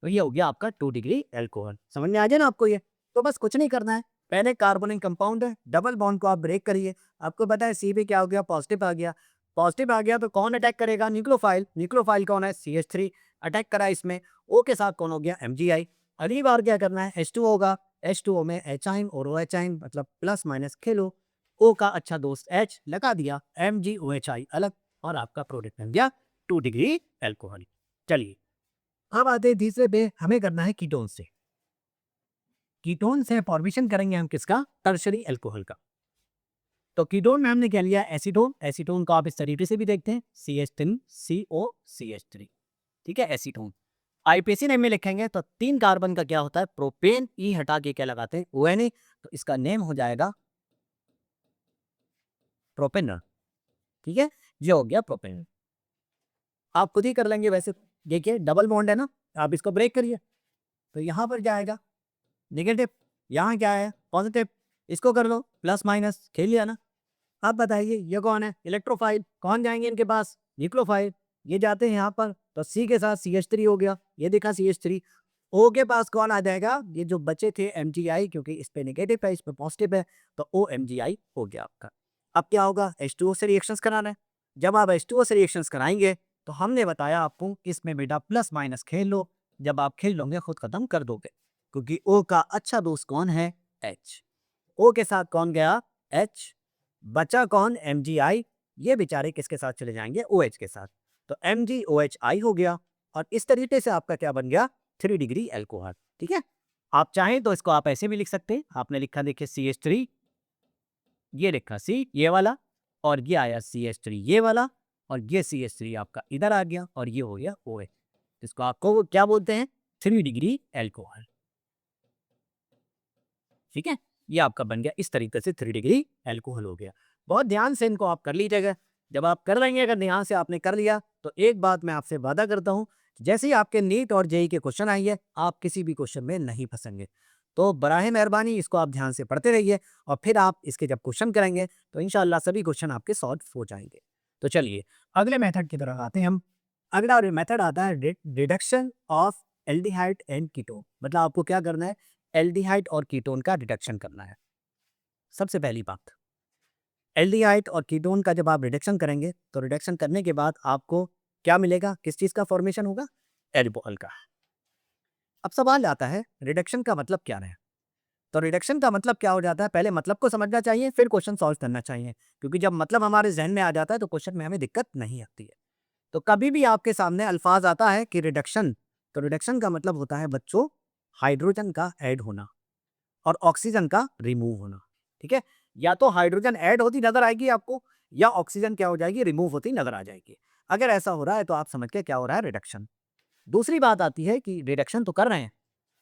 तो ये हो गया आपका 2 डिग्री अल्कोहल। समझ में आ जाए ना आपको ये। तो बस कुछ नहीं करना है, पहले कार्बोनिक कंपाउंड है, डबल बॉन्ड को आप ब्रेक करिए। आपको पता है सी पे क्या हो गया, पॉजिटिव आ गया, पॉजिटिव आ गया तो कौन अटैक करेगा, न्यूक्लियोफाइल, न्यूक्लियोफाइल कौन है, CH3, अटैक करा इसमें। O के साथ कौन हो गया, Mgi। अगली बार क्या करना है, H2O होगा, H2O में एचाइन और OHine, मतलब प्लस माइनस खेलो, O का अच्छा दोस्त H लगा दिया, MgOHI अलग, और आपका प्रोडक्ट बन गया 2 डिग्री अल्कोहल। चलिए अब आते हैं तीसरे पे, हमें करना है कीटोन से। कीटोन से फॉर्मेशन करेंगे हम किसका, टर्शरी अल्कोहल का। तो कीटोन में हमने क्या लिया, एसीटोन। एसीटोन को आप इस तरीके से भी देखते हैं, CH3COCH3, ठीक है, एसीटोन। आईपीसी नेम में लिखेंगे तो 3 कार्बन का क्या होता है, प्रोपेन, ई हटा के क्या लगाते हैं, ONA, तो इसका नेम हो जाएगा प्रोपेनर, ठीक है, ये हो गया प्रोपेनर। आप खुद ही कर लेंगे वैसे, देखिए डबल बॉन्ड है ना, आप इसको ब्रेक करिए, तो यहाँ पर जाएगा नेगेटिव, यहाँ क्या है, पॉजिटिव, इसको कर लो प्लस माइनस, खेल लिया ना। आप बताइए ये कौन है, इलेक्ट्रोफाइल, कौन जाएंगे इनके पास, न्यूक्लियोफाइल, ये जाते हैं यहाँ पर, तो सी के साथ CH3 हो गया, ये देखा CH3, ओ के पास कौन आ जाएगा, ये जो बचे थे MgI, क्योंकि इस पे नेगेटिव है इस पे पॉजिटिव है, तो OMgI हो गया आपका। अब क्या होगा, H2O से रिएक्शंस कराना है। जब आप H2O से रिएक्शंस कराएंगे तो हमने बताया आपको इसमें बेटा प्लस माइनस खेल लो, जब आप खेल लोगे खुद खत्म कर दोगे, क्योंकि O का अच्छा दोस्त कौन है, H। O के साथ कौन गया, H, बचा कौन, MgI, ये बेचारे किसके साथ चले जाएंगे, OH के साथ, तो MgOHI हो गया। और इस तरीके से आपका क्या बन गया, 3 डिग्री एल्कोहल। ठीक है, आप चाहें तो इसको आप ऐसे भी लिख सकते हैं। आपने लिखा देखिए CH3, ये लिखा C ये वाला, और ये आया CH3 ये वाला, और ये CH3 आपका इधर आ गया, और ये हो गया OH। इसको आपको क्या बोलते हैं, 3 डिग्री एल्कोहल। ठीक है, ये आपका बन गया इस तरीके से 3 डिग्री एल्कोहल हो गया। बहुत ध्यान से इनको आप कर लीजिएगा। जब आप कर लेंगे, अगर ध्यान से आपने कर लिया, तो एक बात मैं आपसे वादा करता हूँ, जैसे ही आपके नीट और जेई के क्वेश्चन आएंगे, आप किसी भी क्वेश्चन में नहीं फंसेंगे। तो बराहे मेहरबानी इसको आप ध्यान से पढ़ते रहिए, और फिर आप इसके जब क्वेश्चन करेंगे तो इंशाल्लाह सभी क्वेश्चन आपके सॉल्व हो जाएंगे। तो चलिए अगले मेथड की तरफ आते हैं हम। अगला मेथड आता है reduction of aldehyde and ketone. मतलब आपको क्या करना है, एल्डिहाइड और कीटोन का रिडक्शन करना है। सबसे पहली बात, एल्डिहाइड और कीटोन का जब आप रिडक्शन करेंगे, तो रिडक्शन करने के बाद आपको क्या मिलेगा, किस चीज का फॉर्मेशन होगा, एल्कोहल का। अब सवाल आता है रिडक्शन का मतलब क्या है। तो रिडक्शन का मतलब क्या हो जाता है, पहले मतलब को समझना चाहिए, फिर क्वेश्चन सॉल्व करना चाहिए, क्योंकि जब मतलब हमारे जहन में आ जाता है तो क्वेश्चन में हमें दिक्कत नहीं आती है। तो कभी भी आपके सामने अल्फाज आता है कि रिडक्शन, तो रिडक्शन का मतलब होता है बच्चों हाइड्रोजन का ऐड होना और ऑक्सीजन का रिमूव होना। ठीक है, या तो हाइड्रोजन ऐड होती नजर आएगी आपको, या ऑक्सीजन क्या हो जाएगी, रिमूव होती नजर आ जाएगी। अगर ऐसा हो रहा है तो आप समझ के क्या हो रहा है, रिडक्शन। दूसरी बात आती है कि रिडक्शन तो कर रहे हैं,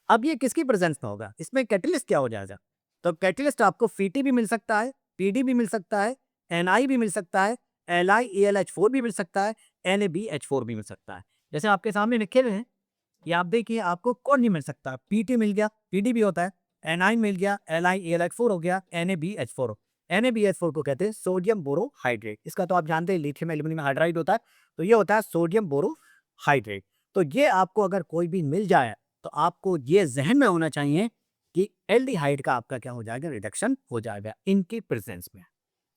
अब ये किसकी प्रेजेंस में होगा, इसमें कैटलिस्ट क्या हो जाएगा। तो कैटलिस्ट आपको फीटी भी मिल सकता है, पीडी भी मिल सकता है, एनआई भी मिल सकता है, LiAlH4 भी मिल सकता है, NaBH4 भी मिल सकता है। जैसे आपके सामने लिखे हुए हैं, ये आप देखिए, आपको कौन नहीं मिल सकता, पीटी मिल गया, पीडी भी होता है, एनाइन मिल गया, LiAlH4 हो गया, NaBH4 हो। NaBH4 को कहते हैं सोडियम बोरोहाइड्रेट। इसका तो आप जानते हैं लिथियम एल्यूमिनियम हाइड्राइड होता है, तो ये होता है सोडियम बोरोहाइड्रेट। तो ये आपको अगर कोई भी मिल जाए, तो आपको ये जहन में होना चाहिए कि एल्डिहाइड का आपका क्या हो जाएगा, रिडक्शन हो जाएगा इनकी प्रेजेंस में।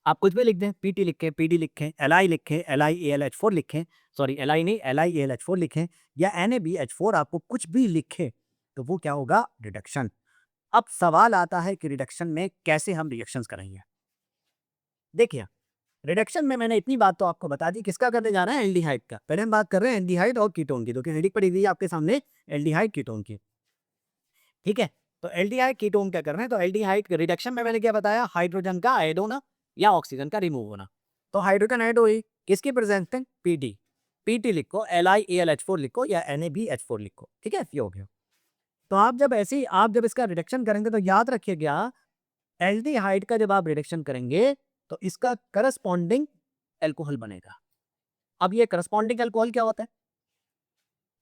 आप कुछ भी लिख दें, पीटी लिखें, पीडी लिखें, Li लिखें, LiAlH4 लिखें, सॉरी Li नहीं LiAlH4 लिखें, या NaBH4, आपको कुछ भी लिखें तो वो क्या होगा, रिडक्शन। अब सवाल आता है कि रिडक्शन में कैसे हम रिएक्शंस करेंगे। देखिए, रिडक्शन में मैंने इतनी बात तो आपको बता दी, किसका करने जाना है, एल्डिहाइड का। पहले हम बात कर रहे हैं एल्डिहाइड और कीटोन की, तो हेडिंग पड़ी हुई है आपके सामने, एल्डिहाइड कीटोन की। ठीक है, तो एल्डिहाइड कीटोन क्या करना है, तो एल्डिहाइड रिडक्शन में मैंने क्या बताया, हाइड्रोजन का ऐड होना या ऑक्सीजन का रिमूव होना। तो हाइड्रोजन ऐड हुई, किसकी प्रेजेंस में, पीडी, पीटी लिखो, LiAlH4 लिखो, या NaBH4 लिखो। ठीक है, ये हो गया। तो आप जब ऐसे ही आप जब इसका रिडक्शन करेंगे, तो याद रखिएगा, एल्डिहाइड का जब आप रिडक्शन करेंगे तो इसका करस्पॉन्डिंग एल्कोहल बनेगा। अब ये करस्पॉन्डिंग एल्कोहल क्या होता है,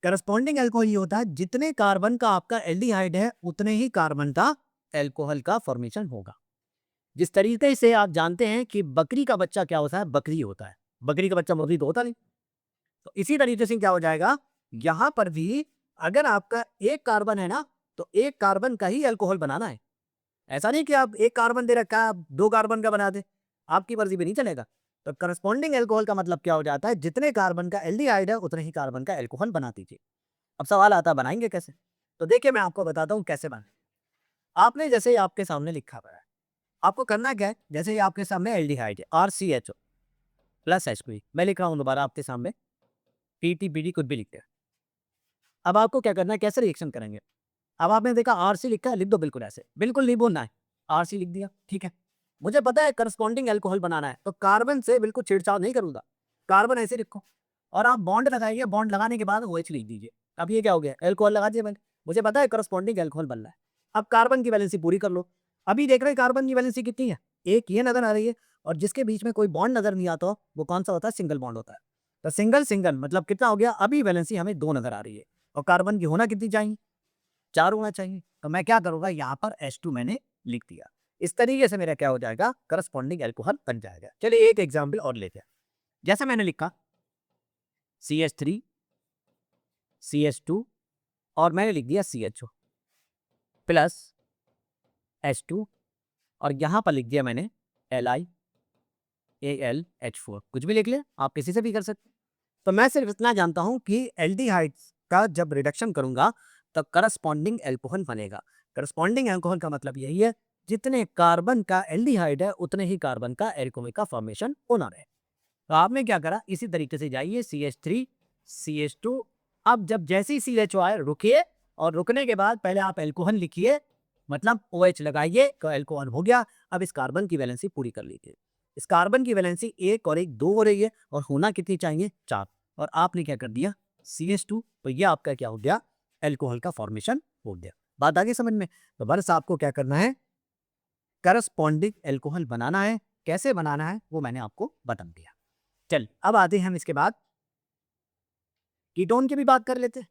करस्पॉन्डिंग एल्कोहल ये होता है जितने कार्बन का आपका एल्डिहाइड है, उतने ही कार्बन का एल्कोहल का फॉर्मेशन होगा। जिस तरीके से आप जानते हैं कि बकरी का बच्चा क्या होता है, बकरी होता है, बकरी का बच्चा बकरी तो होता नहीं। तो इसी तरीके से क्या हो जाएगा, यहां पर भी अगर आपका एक कार्बन है ना, तो एक कार्बन का ही एल्कोहल बनाना है। ऐसा नहीं कि आप एक कार्बन दे रखा है, आप 2 कार्बन का बना दे, आपकी मर्जी पे नहीं चलेगा। तो करस्पॉन्डिंग एल्कोहल का मतलब क्या हो जाता है, जितने कार्बन का एल्डिहाइड है, उतने ही कार्बन का एल्कोहल बना दीजिए। अब सवाल आता है बनाएंगे कैसे। तो देखिए, मैं आपको बताता हूं कैसे बनाए। आपने जैसे ही आपके सामने लिखा हुआ है, आपको करना क्या है, जैसे ही आपके सामने एल्डिहाइड है, RCHO प्लस H2, मैं लिख रहा हूं दोबारा आपके सामने, PTBD कुछ भी लिखते हैं। अब आपको क्या करना है, कैसे रिएक्शन करेंगे। अब आपने देखा RC लिखा है, लिख दो बिल्कुल ऐसे, बिल्कुल नहीं बोलना है, RC लिख दिया। ठीक है, मुझे पता है करस्पॉन्डिंग एल्कोहल बनाना है, तो कार्बन से बिल्कुल छेड़छाड़ नहीं करूंगा, कार्बन ऐसे लिखो, और आप बॉन्ड लगाइए, बॉन्ड लगाने के बाद OH लिख दीजिए। अब ये क्या हो गया, एल्कोहल लगा दिया मैंने, मुझे पता है करस्पॉन्डिंग एल्कोहल बनना है। अब कार्बन की वैलेंसी पूरी कर लो। अभी देख रहे हैं कार्बन की वैलेंसी कितनी है, एक ये नजर आ रही है, और जिसके बीच में कोई बॉन्ड नजर नहीं आता हो, वो कौन सा होता है, सिंगल बॉन्ड होता है। तो सिंगल सिंगल मतलब कितना हो गया, अभी वैलेंसी हमें 2 नजर आ रही है, और कार्बन की होना कितनी चाहिए, 4 होना चाहिए। तो मैं क्या करूंगा, यहाँ पर H2 मैंने लिख दिया। इस तरीके से मेरा क्या हो जाएगा, करस्पॉन्डिंग एल्कोहल बन जाएगा। चलिए एक एग्जाम्पल और लेते हैं। जैसे मैंने लिखा CH3 CH2 और मैंने लिख दिया CHO प्लस H2 और यहाँ पर लिख दिया मैंने LiAlH4। कुछ भी लिख ले, आप किसी से भी कर सकते। तो मैं सिर्फ इतना जानता हूँ कि एल्डिहाइड्स का जब रिडक्शन करूंगा तब करस्पॉन्डिंग एल्कोहल बनेगा। करस्पॉन्डिंग एल्कोहल का मतलब यही है जितने कार्बन का एल्डिहाइड है उतने ही कार्बन का एल्कोहल का फॉर्मेशन होना रहे। तो आपने क्या करा, इसी तरीके से जाइए CH3 CH2। अब जब जैसे ही CHO आए रुकिए और रुकने के बाद पहले आप एल्कोहल लिखिए, मतलब OH लगाइए तो एल्कोहल हो गया। अब इस कार्बन की वैलेंसी पूरी कर लीजिए। इस कार्बन की वैलेंसी 1 और 1 2 हो रही है और होना कितनी चाहिए 4। और आपने क्या कर दिया CH2, तो ये आपका क्या हो गया, एल्कोहल का फॉर्मेशन हो गया। बात आगे समझ में? तो बस आपको क्या करना है, करस्पॉन्डिंग एल्कोहल बनाना है। कैसे बनाना है वो मैंने आपको बता दिया। चल अब आते हैं हम इसके बाद कीटोन की भी बात कर लेते हैं।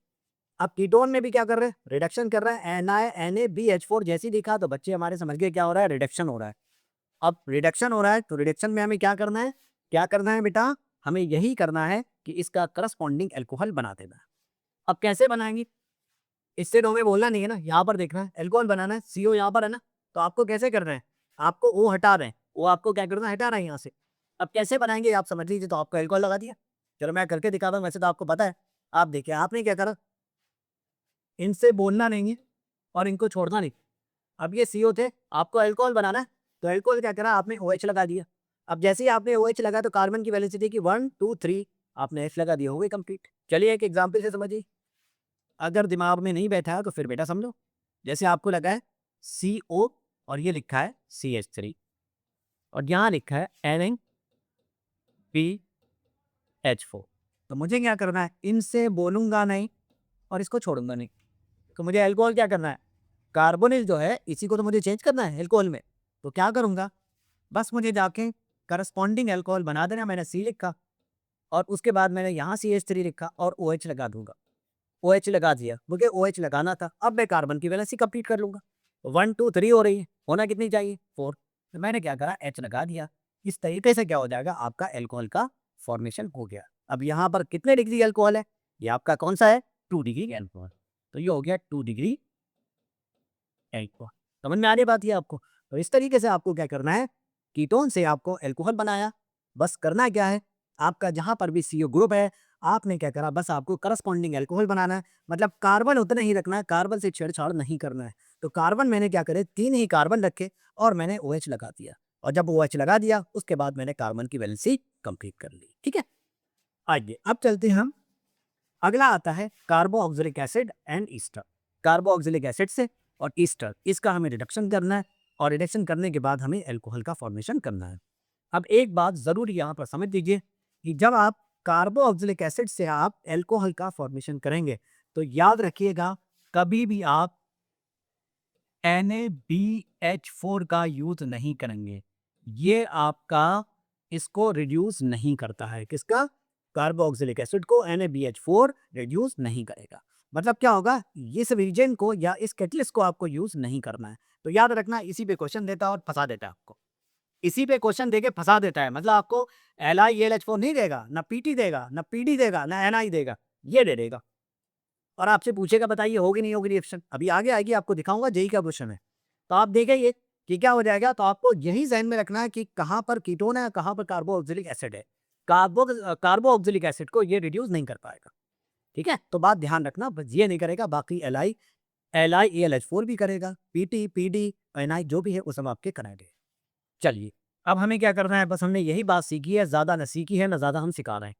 अब कीटोन में भी क्या कर रहे हैं, रिडक्शन कर रहा है। NiNaBH4 जैसी दिखा तो बच्चे हमारे समझ गए क्या हो रहा है, रिडक्शन हो रहा है। अब रिडक्शन हो रहा है तो रिडक्शन में हमें क्या करना है, क्या करना है बेटा, हमें यही करना है कि इसका करस्पॉन्डिंग एल्कोहल बना देना है। अब कैसे बनाएंगे, इससे तो हमें बोलना नहीं है ना, यहाँ पर देखना है एल्कोहल बनाना है। CO यहाँ पर है ना, तो आपको कैसे करना है, आपको O हटा रहे हैं, वो आपको क्या करना है, हटा रहे हैं यहाँ से। अब कैसे बनाएंगे आप समझ लीजिए। तो आपको एल्कोहल लगा दिया, चलो मैं करके दिखाता हूँ, वैसे तो आपको पता है। आप देखिए आपने क्या करा, इनसे बोलना नहीं है और इनको छोड़ना नहीं। अब ये CO थे, आपको अल्कोहल बनाना है, तो अल्कोहल क्या करा आपने OH लगा दिया। अब जैसे ही आपने OH लगा तो कार्बन की वैलेंसी थी कि 1 2 3, आपने H लगा दिया, हो गई कंप्लीट। चलिए एक एग्जांपल से समझिए, अगर दिमाग में नहीं बैठा है तो फिर बेटा समझो। जैसे आपको लगा है CO और ये लिखा है CH3 और यहाँ लिखा है NaBH4, तो मुझे क्या करना है, इनसे बोलूंगा नहीं और इसको छोड़ूंगा नहीं। तो मुझे अल्कोहल क्या करना है, कार्बोनिल जो है इसी को तो मुझे चेंज करना है अल्कोहल में। तो क्या करूंगा, बस मुझे जाके करस्पॉन्डिंग अल्कोहल बना देना। मैंने C लिखा और उसके बाद मैंने यहाँ CH3 लिखा और OH लगा दूंगा। OH लगा दिया, मुझे OH लगाना था। अब मैं कार्बन की वैलेंसी कंप्लीट कर लूंगा। 1 2 3 हो रही है, होना कितनी चाहिए 4। तो मैंने क्या करा, H लगा दिया। इस तरीके से क्या हो जाएगा, आपका अल्कोहल का फॉर्मेशन हो गया। अब यहाँ पर कितने डिग्री अल्कोहल है, ये आपका कौन सा है, 2 डिग्री अल्कोहल। तो ये हो गया 2 डिग्री एल्कोहल। समझ में आ रही बात ये आपको? तो इस तरीके से आपको क्या करना है, कीटोन से आपको एल्कोहल बनाया। बस करना क्या है, आपका जहां पर भी CO ग्रुप है, आपने क्या करा, बस आपको करस्पॉन्डिंग एल्कोहल बनाना है। मतलब कार्बन उतना ही रखना है, कार्बन से छेड़छाड़ नहीं करना है। तो कार्बन मैंने क्या करे, 3 ही कार्बन रखे और मैंने OH लगा दिया। और जब OH लगा दिया उसके बाद मैंने कार्बन की वैलेंसी कंप्लीट कर ली। ठीक है, आइए अब चलते हैं हम। अगला आता है carboxylic acid and Easter. Carboxylic acid से और ईस्टर, इसका हमें रिडक्शन करना है और रिडक्शन करने के बाद हमें अल्कोहल का फॉर्मेशन करना है। अब एक बात जरूर यहाँ पर समझ लीजिए कि जब आप कार्बोक्सिलिक एसिड से आप अल्कोहल का फॉर्मेशन करेंगे तो याद रखिएगा कभी भी आप NaBH4 का यूज नहीं करेंगे। ये आपका इसको रिड्यूस नहीं करता है, किसका, कार्बोक्सिलिक एसिड को NaBH4 रिड्यूस नहीं करेगा। मतलब क्या होगा, इस रीजन को या इस कैटलिस्ट को आपको यूज नहीं करना है। तो याद रखना, इसी पे क्वेश्चन देता है और फंसा देता है आपको। इसी पे क्वेश्चन देके फंसा देता है, मतलब आपको LiAlH4 नहीं देगा, ना PT देगा, ना PD देगा, ना Ni देगा, ये दे देगा। और आपसे पूछेगा बताइए होगी नहीं होगी रिएक्शन, अभी आगे आएगी, आपको दिखाऊंगा जेई का क्वेश्चन है। तो आप देखेंगे कि क्या हो जाएगा। तो आपको यही ध्यान में रखना है कि कहाँ पर कीटोन है, कहाँ पर कार्बोक्सिलिक एसिड है। कार्बोक्सिलिक एसिड को ये रिड्यूस नहीं कर पाएगा। ठीक है, तो बात ध्यान रखना, बस ये नहीं करेगा, बाकी LiAlH4 भी करेगा, PT PD Ni जो भी है वो सब आपके कराएंगे। चलिए अब हमें क्या करना है, बस हमने यही बात सीखी है, ज्यादा न सीखी है, न ज्यादा हम सिखा रहे हैं।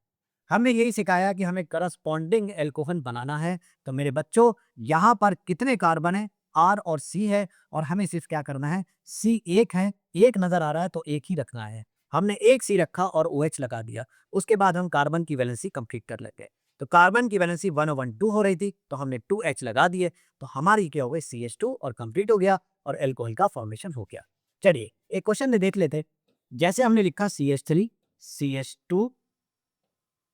हमने यही सिखाया कि हमें करस्पॉन्डिंग एल्कोहल बनाना है। तो मेरे बच्चों, यहाँ पर कितने कार्बन है, R और C है, और हमें सिर्फ क्या करना है, C एक है, एक नजर आ रहा है तो एक ही रखना है। हमने एक C रखा और OH लगा दिया। उसके बाद हम कार्बन की वैलेंसी कंप्लीट कर लेंगे। तो कार्बन की वैलेंसी 1/2 हो रही थी तो हमने 2H लगा दिए, तो हमारी क्या हो गई, CH2 और कंप्लीट हो गया और एल्कोहल का फॉर्मेशन हो गया। चलिए एक क्वेश्चन देख लेते हैं। जैसे हमने लिखा CH3 CH2,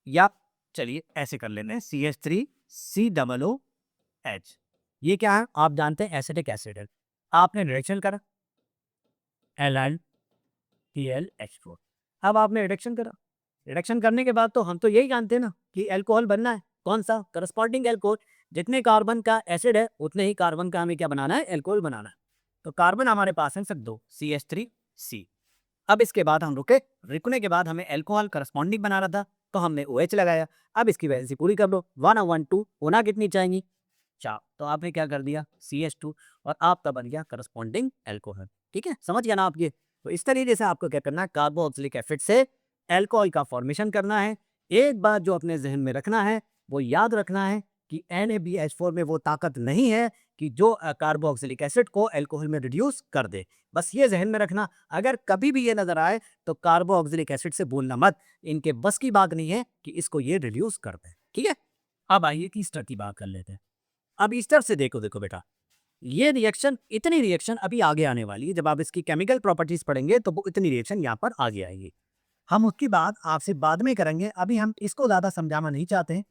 या चलिए ऐसे कर लेते हैं CH3 COOH। ये क्या है, आप जानते हैं एसिटिक एसिड है। आपने रिडक्शन करा LiClH4। अब आपने रिडक्शन करा, रिडक्शन करने के बाद तो हम तो यही जानते हैं ना कि अल्कोहल बनना है, कौन सा, करस्पॉन्डिंग अल्कोहल। जितने कार्बन का एसिड है उतने ही कार्बन का हमें क्या बनाना है, एल्कोहल बनाना है। तो कार्बन हमारे पास है सिर्फ 2, CH3C। अब इसके बाद हम रुके, रुकने के बाद हमें एल्कोहल करस्पॉन्डिंग बनाना था, तो हमने OH लगाया। अब इसकी वैलेंसी पूरी कर लो, 1/2 होना कितनी चाहिए, 4। तो आपने क्या कर दिया, CH2, और आपका बन गया करस्पॉन्डिंग एल्कोहल। ठीक है, समझ गया ना आप ये। तो इस तरीके से आपको क्या करना है, कार्बोक्सिलिक एसिड से एल्कोहल का फॉर्मेशन करना है। एक बात जो अपने जहन में रखना है, वो याद रखना है कि NaBH4 में वो ताकत नहीं है कि जो कार्बोक्सिलिक एसिड को एल्कोहल में रिड्यूस कर दे। बस ये जहन में रखना। अगर कभी भी ये नजर आए तो कार्बोक्सिलिक एसिड से बोलना मत, इनके बस की बात नहीं है कि इसको ये रिड्यूस कर दे। ठीक है, अब आइए ईस्टर की बात कर लेते हैं। अब ईस्टर से देखो देखो बेटा, ये रिएक्शन, इतनी रिएक्शन अभी आगे आने वाली है। जब आप इसकी केमिकल प्रॉपर्टीज पढ़ेंगे तो वो इतनी रिएक्शन यहाँ पर आगे आएगी। हम उसकी बात आपसे बाद में करेंगे, अभी हम इसको ज्यादा समझाना नहीं चाहते हैं,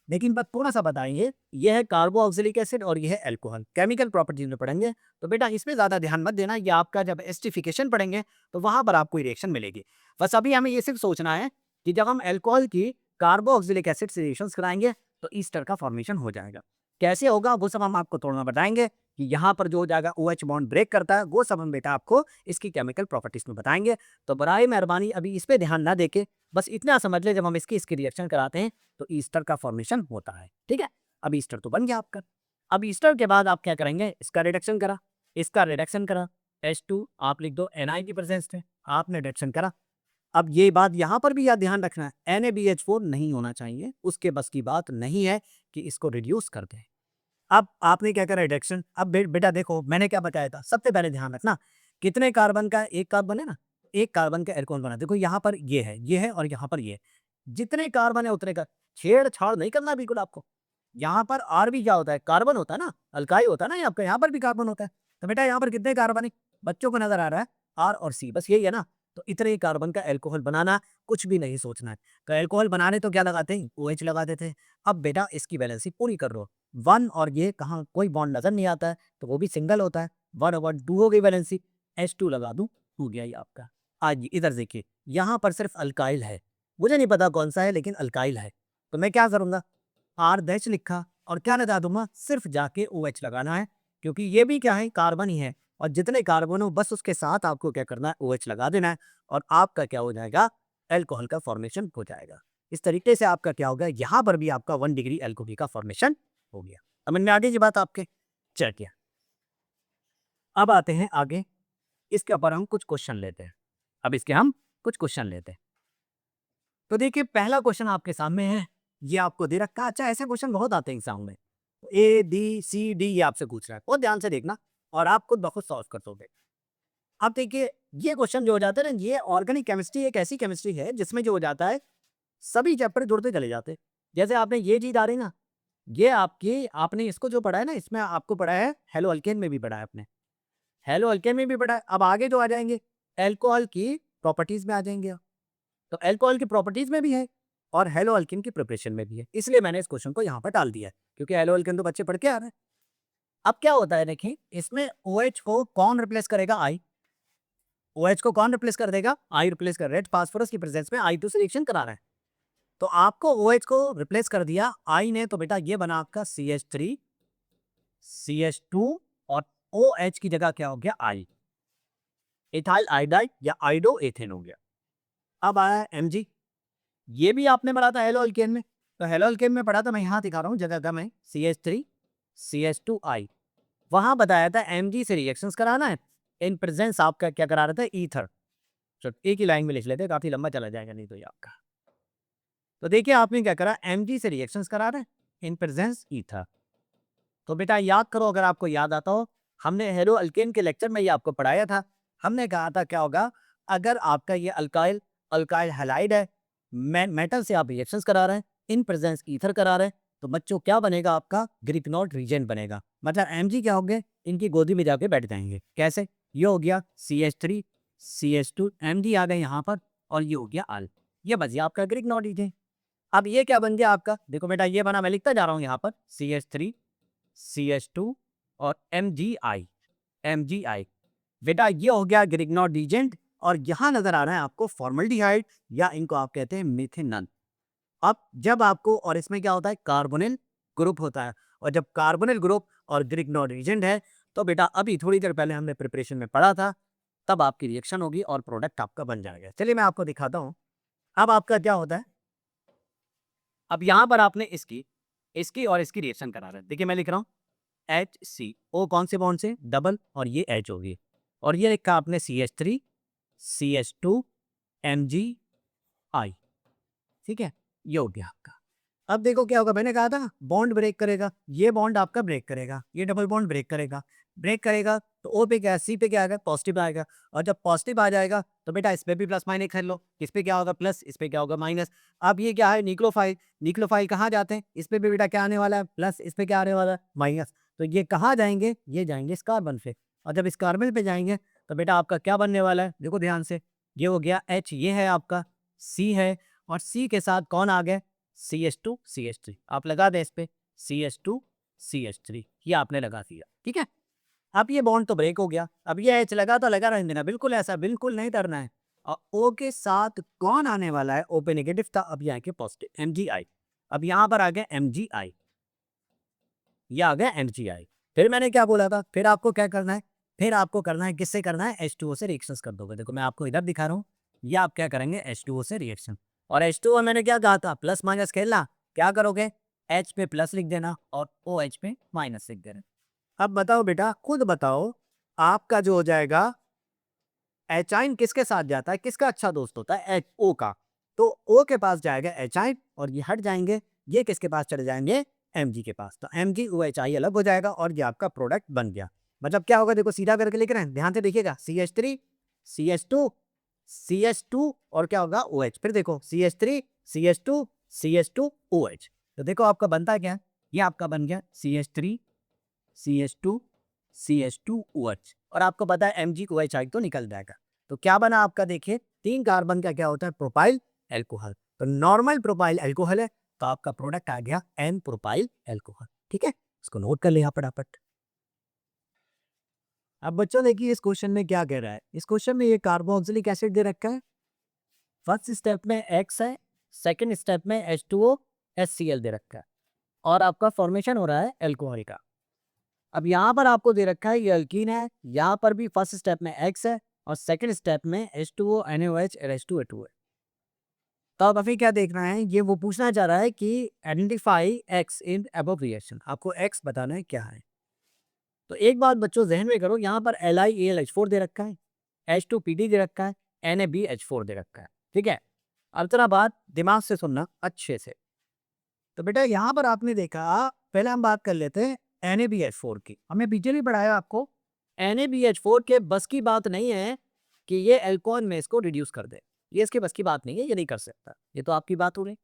लेकिन बस थोड़ा सा बताएंगे। यह है कार्बोक्सिलिक एसिड और यह है एल्कोहल, केमिकल प्रॉपर्टीज में पढ़ेंगे। तो बेटा इसमें ज्यादा ध्यान मत देना, ये आपका जब एस्टिफिकेशन पढ़ेंगे तो वहां पर आपको रिएक्शन मिलेगी। बस अभी हमें ये सिर्फ सोचना है कि जब हम एल्कोहल की कार्बोक्सिलिक एसिड से रिएक्शन कराएंगे तो ईस्टर का फॉर्मेशन हो जाएगा। कैसे होगा वो सब हम आपको थोड़ा बताएंगे, कि यहाँ पर जो हो जाएगा OH बॉन्ड ब्रेक करता है, वो सब हम बेटा आपको इसकी केमिकल प्रॉपर्टीज में बताएंगे। तो बराए मेहरबानी अभी इस पे ध्यान ना देके बस इतना समझ ले, जब हम इसकी रिएक्शन कराते हैं तो ईस्टर का फॉर्मेशन होता है। ठीक है, अब ईस्टर तो बन गया आपका। अब ईस्टर के बाद आप क्या करेंगे, इसका रिडक्शन करा, इसका रिडक्शन करा, H2 आप लिख दो, Ni की प्रेजेंस में आपने रिडक्शन करा। अब ये बात यहाँ पर भी याद ध्यान रखना है, NaBH4 नहीं होना चाहिए, उसके बस की बात नहीं है कि इसको रिड्यूस कर दे। अब आपने क्या करा, रिडक्शन। अब बेटा देखो मैंने क्या बताया था, सबसे पहले ध्यान रखना, कितने कार्बन का एक कार्बन है ना, एक कार्बन का एल्कोहल बना। देखो यहाँ पर ये है और यहाँ पर ये है। जितने कार्बन है उतने का छेड़छाड़ नहीं करना बिल्कुल आपको। यहाँ पर आर भी क्या होता है, कार्बन होता है ना, अल्काई होता है ना, आपका यहाँ पर भी कार्बन होता है। तो बेटा यहाँ पर कितने कार्बन है, बच्चों को नजर आ रहा है, R और C, बस यही है ना। तो इतने ही कार्बन का एल्कोहल बनाना, कुछ भी नहीं सोचना है। तो एल्कोहल बनाने तो क्या लगाते हैं, OH लगा देते हैं। अब बेटा इसकी वैलेंसी पूरी कर लो, 1 और ये कहाँ कोई बॉन्ड नजर नहीं आता है, तो वो भी सिंगल होता है, 1/2 हो गई वैलेंसी, H2 लगा दूं, हो गया ये आपका। आज इधर देखिए, यहाँ पर सिर्फ अल्काइल है, मुझे नहीं पता कौन सा है लेकिन अल्काइल है। तो मैं क्या करूंगा, R डैश लिखा और क्या लगा दूंगा, सिर्फ जाके OH लगाना है, क्योंकि ये भी क्या है, कार्बन ही है। और जितने कार्बन हो बस उसके साथ आपको क्या करना है, OH लगा देना है, और आपका क्या हो जाएगा, एल्कोहल का फॉर्मेशन हो जाएगा। इस तरीके से आपका क्या होगा, यहाँ पर भी आपका 1 डिग्री एल्कोहल का फॉर्मेशन हो गया। समझ में आ गई जी बात आपके, चलिए अब आते हैं आगे, इसके ऊपर हम कुछ क्वेश्चन लेते हैं। अब इसके हम कुछ क्वेश्चन लेते हैं। तो देखिए पहला क्वेश्चन आपके सामने है, ये आपको दे रखा। अच्छा ऐसे क्वेश्चन बहुत आते हैं एग्जाम में, A, B, C, D ये आपसे पूछ रहा है, बहुत ध्यान से देखना और आप खुद ब खुद सॉल्व कर दोगे। अब देखिए ये क्वेश्चन जो हो जाता है ना, ये ऑर्गेनिक केमिस्ट्री एक ऐसी केमिस्ट्री है जिसमें जो हो जाता है सभी चैप्टर जुड़ते चले जाते हैं। जैसे आपने ये चीज आ रही ना, ये आपकी, आपने इसको जो पढ़ा है ना, इसमें आपको पढ़ा है, हेलो अल्केन में भी पढ़ा है आपने, हेलो अल्केन में भी पढ़ा है। अब आगे जो आ जाएंगे एल्कोहल की प्रॉपर्टीज में आ जाएंगे आप। तो एल्कोहल की प्रॉपर्टीज में भी है और हेलो अल्केन की प्रिपरेशन में भी है, इसलिए मैंने इस क्वेश्चन को यहाँ पर डाल दिया है, क्योंकि हेलो अल्केन तो बच्चे पढ़ के आ रहे हैं। अब क्या होता है देखिए, इसमें OH को कौन रिप्लेस करेगा, I। OH को कौन रिप्लेस कर देगा, I रिप्लेस कर, रेड फास्फोरस की प्रेजेंस में I2 से रिएक्शन करा रहा है, तो आपको OH को रिप्लेस कर दिया I ने, तो बेटा ये बना आपका CH3 CH2 और OH की जगह क्या हो गया, I, इथाइल आइडाइड या आइडो एथेन हो गया। अब आया Mg, ये भी आपने पढ़ा था हेलो अल्केन में, तो हेलो अल्केन में पढ़ा था, मैं यहाँ दिखा रहा हूँ जगह में, CH3 CH2I, वहां बताया था Mg से रिएक्शंस कराना है, इन प्रेजेंस आपका क्या करा रहा था, ईथर। तो एक ही लाइन में लिख लेते, काफी लंबा चला जाएगा नहीं तो ये आपका। तो देखिए आपने क्या करा, Mg से रिएक्शंस करा रहे हैं इन प्रेजेंस ईथर। तो बेटा याद करो, अगर आपको याद आता हो, हमने हेलो अल्केन के लेक्चर में ये आपको पढ़ाया था। हमने कहा था क्या होगा, अगर आपका ये अल्काइल अल्काइल हैलाइड है, मेटल से आप रिएक्शंस करा रहे हैं, इन प्रेजेंस ईथर करा रहे हैं, तो बच्चों क्या बनेगा आपका, ग्रिकनॉट रीजन बनेगा। मतलब Mg क्या हो गए, इनकी गोदी में जाके बैठ जाएंगे। कैसे, ये हो गया CH3 CH2, Mg आ गए यहाँ पर, और ये हो गया आल, ये बच गया आपका ग्रिकनॉट रीजन। अब ये क्या बन गया आपका, देखो बेटा ये बना, मैं लिखता जा रहा हूँ यहाँ पर, CH3 CH2 और MgI बेटा ये हो गया ग्रिग्नॉट डिजेंट। और यहाँ नजर आ रहा है आपको फॉर्मल्डिहाइड, या इनको आप कहते हैं मिथेनॉल। अब जब आपको, और इसमें क्या होता है, कार्बोनिल ग्रुप होता है। और जब कार्बोनिल ग्रुप और ग्रिग्नॉन रिएजेंट है तो बेटा अभी थोड़ी देर पहले हमने प्रिपरेशन में पढ़ा था, तब आपकी रिएक्शन होगी और प्रोडक्ट आपका बन जाएगा। चलिए मैं आपको दिखाता हूँ। अब आपका क्या होता है, अब यहाँ पर आपने इसकी इसकी और इसकी रिएक्शन करा रहे हैं। देखिए मैं लिख रहा हूँ HCO, कौन से बॉन्ड से, डबल, और ये H होगी, और ये लिखा आपने CH3 CH2 MgI। ठीक है, ये हो गया आपका। अब देखो क्या होगा, मैंने कहा था बॉन्ड ब्रेक करेगा, ये बॉन्ड आपका ब्रेक करेगा, ये डबल बॉन्ड ब्रेक करेगा तो O पे क्या है, C पे क्या आएगा, पॉजिटिव आएगा। और जब पॉजिटिव आ जाएगा तो बेटा इस पे भी प्लस माइनस कर लो, इस पे क्या होगा प्लस, इस पे क्या होगा माइनस। अब ये क्या है, न्यूक्लियोफाइल, न्यूक्लियोफाइल कहाँ जाते हैं, इस पे भी बेटा क्या आने वाला है प्लस, इस पे क्या आने वाला है माइनस। तो ये कहाँ जाएंगे, ये जाएंगे इस कार्बन पे, और जब इस कार्बन पे जाएंगे तो बेटा आपका क्या बनने वाला है, देखो ध्यान से, ये हो गया H, ये है आपका C है, और C के साथ कौन आ गया, CH2 CH3, आप लगा दें इस पे CH2 CH3, ये आपने लगा दिया। ठीक है, अब ये बॉन्ड तो ब्रेक हो गया, अब ये H लगा तो लगा रहने देना, बिल्कुल ऐसा बिल्कुल नहीं करना है। और O के साथ कौन आने वाला है, O पे नेगेटिव था, अब यहाँ के पॉजिटिव MgI, अब यहाँ पर आ गया MgI, ये आ गया MgI। फिर मैंने क्या बोला था, फिर आपको क्या करना है, फिर आपको करना है, किससे करना है, H2O से रिएक्शंस कर दोगे। देखो मैं आपको इधर दिखा रहा हूँ, ये आप क्या करेंगे H2O से रिएक्शन, और H2O मैंने क्या कहा था, प्लस माइनस खेलना, क्या करोगे H पे प्लस लिख देना और OH पे माइनस लिख देना। अब बताओ बेटा, खुद बताओ, आपका जो हो जाएगा एचाइन किसके साथ जाता है, किसका अच्छा दोस्त होता है, O का, तो O के पास जाएगा एचाइन और ये हट जाएंगे, ये किसके पास चले जाएंगे, Mg के पास, तो MgOHI अलग हो जाएगा और ये आपका प्रोडक्ट बन गया। मतलब क्या होगा, देखो सीधा करके लिख रहे हैं, ध्यान से देखिएगा, CH3 CH2 CH2 और क्या होगा OH, फिर देखो CH3 CH2 CH2 OH, तो देखो आपका बनता क्या है, ये आपका बन गया CH3 CH2 CH2 OH, और आपको पता है MgOHI तो निकल जाएगा। तो क्या बना आपका, देखिए 3 कार्बन का क्या होता है, प्रोपाइल एल्कोहल, तो नॉर्मल प्रोपाइल एल्कोहल है, तो आपका प्रोडक्ट आ गया N प्रोपाइल एल्कोहल। ठीक है, इसको नोट कर लिया फटाफट। अब बच्चों देखिए इस क्वेश्चन में क्या कह रहा है, इस क्वेश्चन में ये कार्बोक्सिलिक एसिड दे रखा है, फर्स्ट स्टेप में X है, सेकंड स्टेप में H2O HCl दे रखा है, और आपका फॉर्मेशन हो रहा है एल्कोहल का। अब यहाँ पर आपको दे रखा है ये अल्कीन है, यहाँ पर भी फर्स्ट स्टेप में X है और सेकंड स्टेप में H2O NaOH और H2O2 है। तो अब अभी क्या देखना है, ये वो पूछना चाह रहा है कि identify X in above reaction, आपको X बताना है क्या है। तो एक बात बच्चों जहन में करो, यहाँ पर LiAlH4 दे रखा है, H2PD दे रखा है, NaBH4 दे रखा है। ठीक है, अब जरा बात दिमाग से सुनना अच्छे से। तो बेटा यहाँ पर आपने देखा, पहले हम बात कर लेते हैं NaBH4 की, हमने पीछे भी पढ़ाया आपको, NaBH4 के बस की बात नहीं है कि ये एल्कोहल में इसको रिड्यूस कर दे, ये इसके बस की बात नहीं है, ये नहीं कर सकता, ये तो आपकी बात हो रही।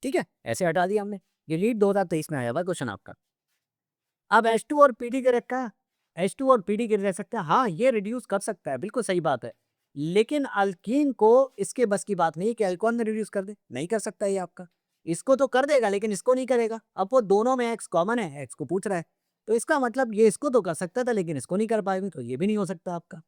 ठीक है, ऐसे हटा दिया हमने, ये लीड 2023 में आया हुआ क्वेश्चन आपका। अब H2 और PD के रखा है, H2 और PD के रह सकता है, हाँ ये रिड्यूस कर सकता है, बिल्कुल सही बात है, लेकिन अल्कीन को इसके बस की बात नहीं है कि एल्कोहल में रिड्यूस कर दे, नहीं कर सकता ये आपका, इसको तो कर देगा लेकिन इसको नहीं करेगा। अब वो दोनों में X कॉमन है, X को पूछ रहा है, तो इसका मतलब ये इसको तो कर सकता था लेकिन इसको नहीं कर पाएगा, तो ये भी नहीं हो सकता आपका।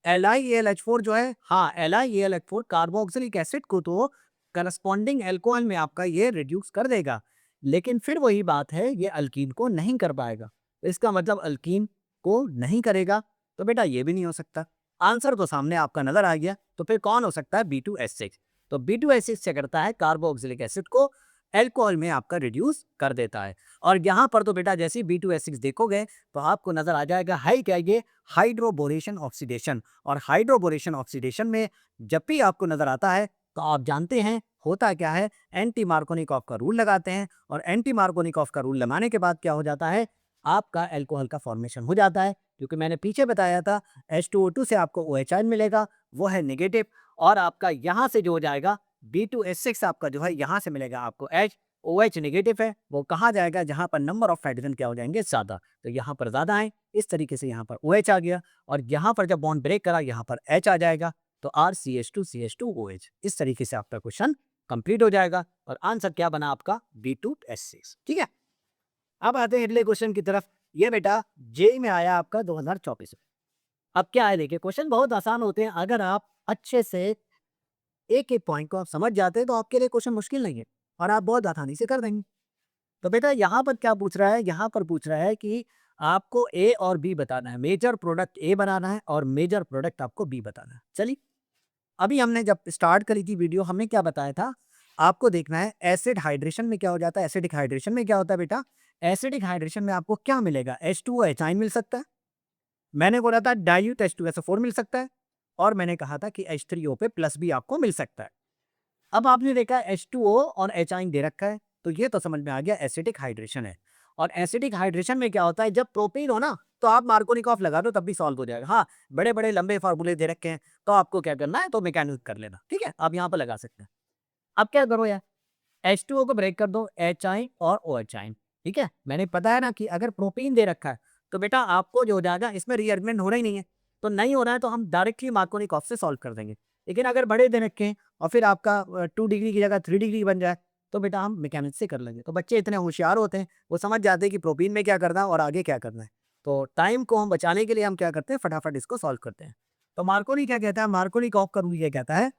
LiAlH4 जो है, हाँ LiAlH4 कार्बोक्सिलिक एसिड को तो करस्पॉन्डिंग एल्कोहल में आपका ये रिड्यूस कर देगा, लेकिन फिर वही बात है, ये अल्कीन को नहीं कर पाएगा, तो इसका मतलब अल्कीन को नहीं करेगा, तो बेटा ये भी नहीं हो सकता। आंसर तो सामने आपका नजर आ गया, तो फिर कौन हो सकता है, B2H6, तो B2H6 से करता है कार्बोक्सिलिक एसिड को एल्कोहल में आपका रिड्यूस कर देता है। और यहाँ पर तो बेटा जैसे B2H6 देखोगे तो आपको नजर आ जाएगा हाई क्या, ये हाइड्रोबोरेशन ऑक्सीडेशन, और हाइड्रोबोरेशन ऑक्सीडेशन में जब भी आपको नजर आता है तो आप जानते हैं होता क्या है, एंटी मार्कोनिकॉफ का रूल लगाते हैं, और एंटी मार्कोनिकॉफ का रूल लगाने के बाद क्या हो जाता है, आपका एल्कोहल का फॉर्मेशन हो जाता है, क्योंकि मैंने पीछे बताया था H2O2 से आपको OH मिलेगा, वो है नेगेटिव, और आपका यहाँ से जो हो जाएगा B2H6 आपका जो है यहाँ से मिलेगा आपको H, OH नेगेटिव है, वो कहाँ जाएगा, जहाँ पर नंबर ऑफ हाइड्रोजन क्या हो जाएंगे ज़्यादा, तो यहाँ पर ज़्यादा आए, इस तरीके से यहाँ पर OH आ गया, और यहाँ पर जब बॉन्ड ब्रेक करा यहाँ पर H आ जाएगा, तो RCH2CH2OH, इस तरीके से आपका क्वेश्चन कंप्लीट हो जाएगा, और आंसर क्या बना आपका B2H6। ठीक है, अब आते हैं अगले क्वेश्चन की तरफ, ये बेटा जेई में आया आपका 2024 में। अब क्या है देखिए, क्वेश्चन बहुत आसान होते हैं, अगर आप अच्छे से एक एक पॉइंट को आप समझ जाते हैं तो आपके लिए क्वेश्चन मुश्किल नहीं है और आप बहुत आसानी से कर देंगे। तो बेटा यहाँ पर क्या पूछ रहा है, यहाँ पर पूछ रहा है कि आपको ए और बी बताना है, मेजर प्रोडक्ट ए बनाना है और मेजर प्रोडक्ट आपको बी बताना है। चलिए, अभी हमने जब स्टार्ट करी थी वीडियो, हमने क्या बताया था, आपको देखना है एसिड हाइड्रेशन में क्या हो जाता है। एसिडिक हाइड्रेशन में क्या होता है बेटा, एसिडिक हाइड्रेशन में आपको क्या मिलेगा, H2O एचाइन मिल सकता है, मैंने बोला था डाइल्यूट H2SO4 मिल सकता है, और मैंने कहा था कि H3O पे प्लस भी आपको मिल सकता है। अब आपने देखा H2O और एचाइन दे रखा है, तो ये तो समझ में आ गया एसिडिक हाइड्रेशन है। और एसिडिक हाइड्रेशन में क्या होता है, जब प्रोपीन हो ना, तो आप मार्कोनिकॉफ लगा दो तब भी सॉल्व हो जाएगा। हाँ, बड़े बड़े लंबे फार्मूले दे रखे हैं, तो आपको क्या करना है, तो मैकेनिक कर लेना, ठीक है, आप यहाँ पर लगा सकते हैं। अब क्या करो यार, H2O को ब्रेक कर दो, एचाइन और ओ एचाइन, ठीक है। मैंने पता है ना कि अगर प्रोपीन दे रखा है तो बेटा आपको जो हो जाएगा, इसमें रीअरेंजमेंट हो रहा ही नहीं है, तो नहीं हो रहा है तो हम डायरेक्टली मार्कोनिकॉफ से सॉल्व कर देंगे। लेकिन अगर बड़े दे रखे हैं और फिर आपका 2 डिग्री की जगह 3 डिग्री बन जाए, तो बेटा हम मैकेनिक्स से कर लेंगे। तो बच्चे इतने होशियार होते हैं, वो समझ जाते हैं कि प्रोपीन में क्या करना है और आगे क्या करना है। तो टाइम को हम बचाने के लिए हम क्या करते हैं, फटाफट इसको सॉल्व करते हैं। तो मार्कोनी क्या कहता है, मार्कोनिकॉफ का रूल ये कहता है,